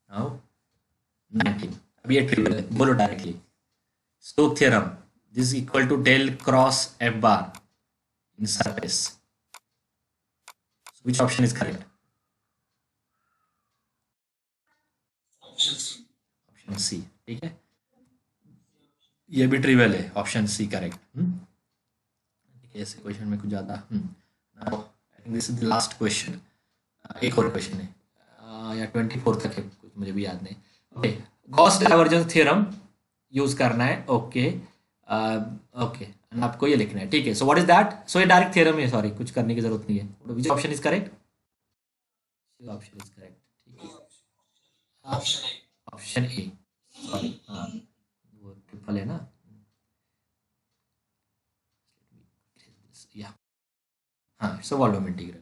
Now 19. अब ये triple है, बोलो directly. Stokes theorem. This is equal to del cross f bar in surface. So which option is correct? Option C. ठीक है. ये भी trivial है, option C correct. ठीक है, ऐसे क्वेश्चन में कुछ ज़्यादा. Now I think this is the last question. एक और क्वेश्चन है या 24 तक है, कुछ मुझे भी याद नहीं. Okay, Gauss divergence theorem use करना है. ओके, आपको ये लिखना है. ठीक है. So what is that. So ये डायरेक्ट थ्योरम है, सॉरी कुछ करने की जरूरत नहीं है. Which option is correct. Option is correct. ठीक है, ऑप्शन ए. सॉरी, वो ट्रिपल है ना. हाँ, इट्स अ वॉल्यूम इंटीग्रल.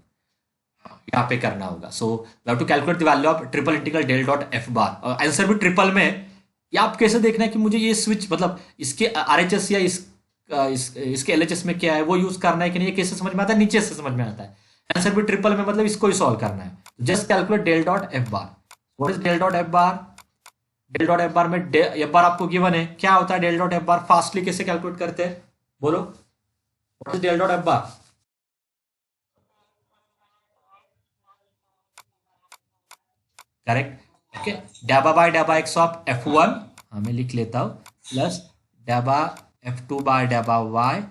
यहाँ पे करना होगा. So we have to calculate the value of triple integral del dot F bar. और आंसर भी ट्रिपल में. या आप कैसे देखना है कि मुझे ये स्विच, मतलब इसके आरएचएस या इसके एलएचएस में क्या है वो यूज करना है कि नहीं, ये कैसे समझ में आता है, नीचे से समझ में आता है. आंसर भी ट्रिपल में, मतलब इसको ही सॉल्व करना है. Just calculate del dot F bar. What is del dot F bar. Del dot F bar में एफ बार आपको गिवन है. क्या होता है del dot F bar, fastly कैसे कैलकुलेट करते हैं, बोलो. What is del dot F bar. Correct. Okay, डैबा बाय डैबा एक्स ऑफ f1 हमें लिख लेता हूं, प्लस डैबा f2 बाय डैबा y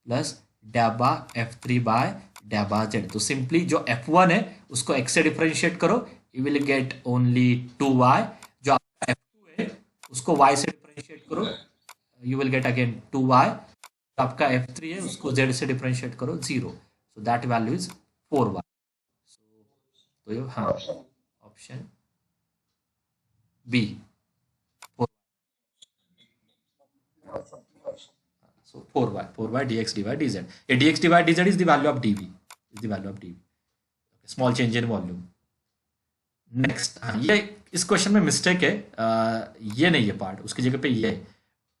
प्लस डैबा f3 बाय डेबा जेड। तो सिंपली जो f1 है उसको x से डिफरेंशिएट करो, you will get only 2y। जो आपका f2 है उसको y से डिफरेंशिएट करो, you will gate again 2y। आपका f3 है उसको z से डिफरेंशिएट करो 0, so that value is 4y। तो ये हाँ option B 4। So 4y dx dy dz. A dx dy dz is the value of dv. Is the value of dv. Okay, small change in volume. Next, हाँ ये इस question में mistake है, ये नहीं है पार्ट, उसकी जगह पे ये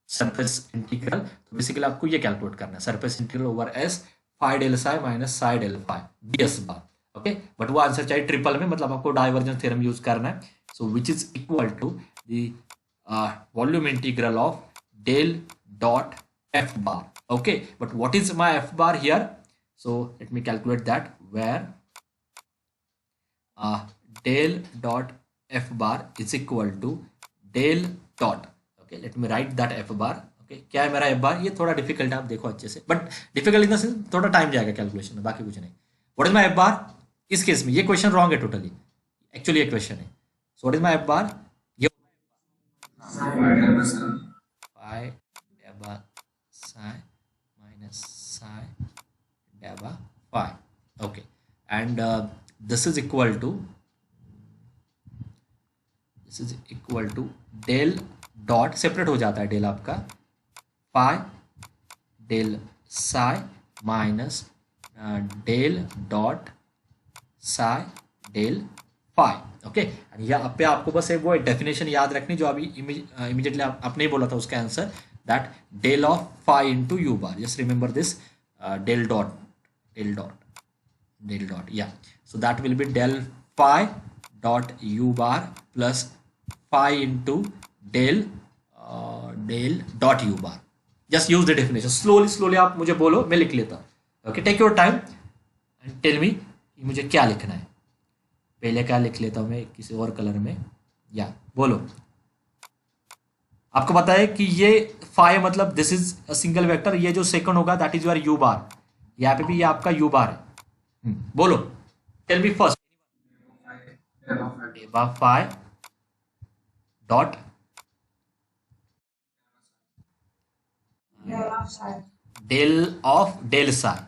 सरफेस इंटीग्रल। तो बेसिकली आपको ये कैलकुलेट करना है, surface integral over S phi del psi minus psi del phi DS bar. Okay, but वो आंसर चाहिए ट्रिपल में, मतलब आपको डाइवर्जेंस थ्योरम यूज करना है। So which is equal to the volume integral of del dot F bar. Okay, but what is my F bar here? So let me calculate that, where del dot f bar is equal to del dot, okay let me write that f bar। okay, क्या है मेरा f bar? ये थोड़ा difficult है, आप देखो अच्छे से, but difficult in the sense थोड़ा टाइम जाएगा कैलकुलेशन में, बाकी कुछ नहीं। What is my f bar? इस केस में ये क्वेश्चन रॉन्ग है टोटली, एक्चुअली ये क्वेश्चन है। So what is my f bar? ये phi dabba psi minus psi dabba phi, okay, and this is equal to del dot, separate हो जाता है डेल आपका, pi del psi minus del dot psi del pi. Okay, यहाँ पे आपको बस एक वो डेफिनेशन याद रखनी जो अभी इमीडिएटली आपने ही बोला था उसका आंसर, that del of phi into U bar. Just remember this, del dot या, so that will be del phi dot U bar plus phi into del dot U bar. Just use the definition, slowly आप मुझे बोलो, मैं लिख लेता हूँ। Okay, take your time and tell me मुझे क्या लिखना है। पहले क्या लिख लेता हूँ मैं किसी और कलर में, या बोलो। आपको पता है कि ये फाई मतलब this is a single vector, ये जो सेकंड होगा that is your U bar, यहाँ पे भी ये आपका यू बार है। बोलो, tell me first, phi dot del of del psi,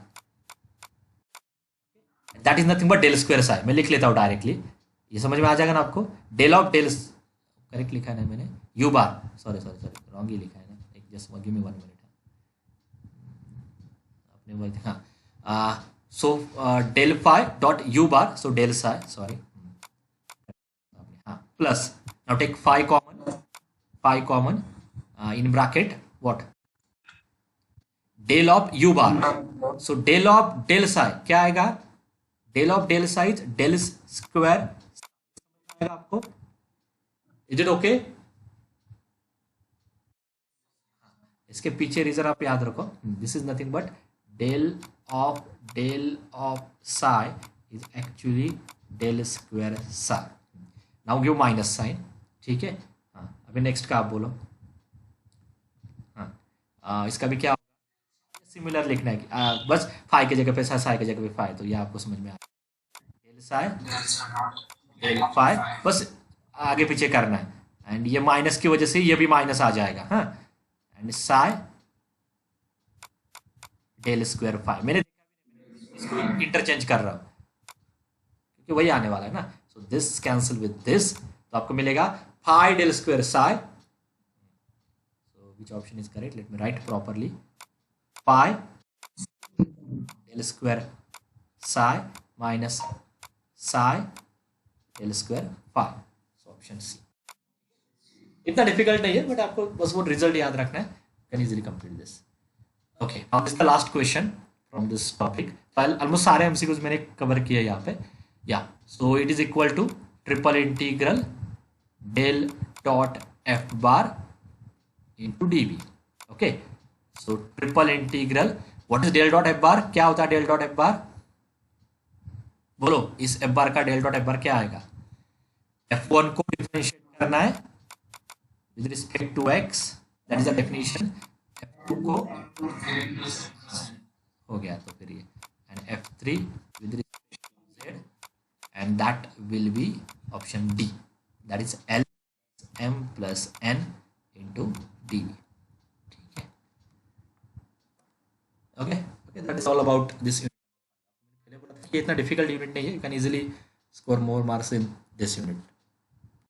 that is nothing but del square psi. मैं लिख लेता हूं डायरेक्टली, ये समझ में आ जाएगा ना आपको। डेल ऑफ डेल, करेक्ट लिखा है ना मैंने, यू बार, सॉरी रॉन्ग ही लिखा है ना, एक जस्ट गिव मी 1 मिनट, आपने बोल दिया हाँ। So del phi dot U bar, so del psi, sorry हाँ, plus now take phi common in bracket what, del of U bar. So del of del psi क्या आएगा? Del of del psi del square आएगा आपको। Is it okay? इसके पीछे reason आप याद रखो, this is nothing but del of psi is actually del square psi. Now give minus sign, ठीक है। हाँ, अभी नेक्स्ट का आप बोलो। इसका भी क्या सिमिलर लिखना है कि बस फाई की जगह पे साई की जगह पे फाई, तो ये आपको समझ में आ डेल साई डेल फाई, बस आगे पीछे करना है। एंड ये माइनस की वजह से ये भी माइनस आ जाएगा, हाँ। And psi del square phi, मैंने इसको इंटरचेंज कर रहा हूँ क्योंकि वही आने वाला है ना। So this cancel with this, तो आपको मिलेगा phi del square psi. Which option is correct? Let me write properly. Pi del square psi minus psi del square phi. So option C. इतना डिफिकल्ट नहीं है, बट आपको बस वो result याद रखना है। Can easily complete this. Okay, now this the last question from this topic. Almost सारे एमसीक्यूज मैंने कवर किए यहाँ पे, या। So it is equal to triple integral del dot F bar into dv। Okay, so triple integral, what is del dot F bar? क्या होता है del dot F बार? बोलो, इस एफ बार का डेल डॉट एफ बार क्या आएगा? f1 को differentiate करना है with respect to x, that is the definition. f2 को हो गया तो फिर ये, and f3 3 with respect to z, and that will be option D, that is L m plus n into dv. Okay, okay, that is all about this unit. ये इतना difficult unit नहीं है, you can easily score more marks in this unit.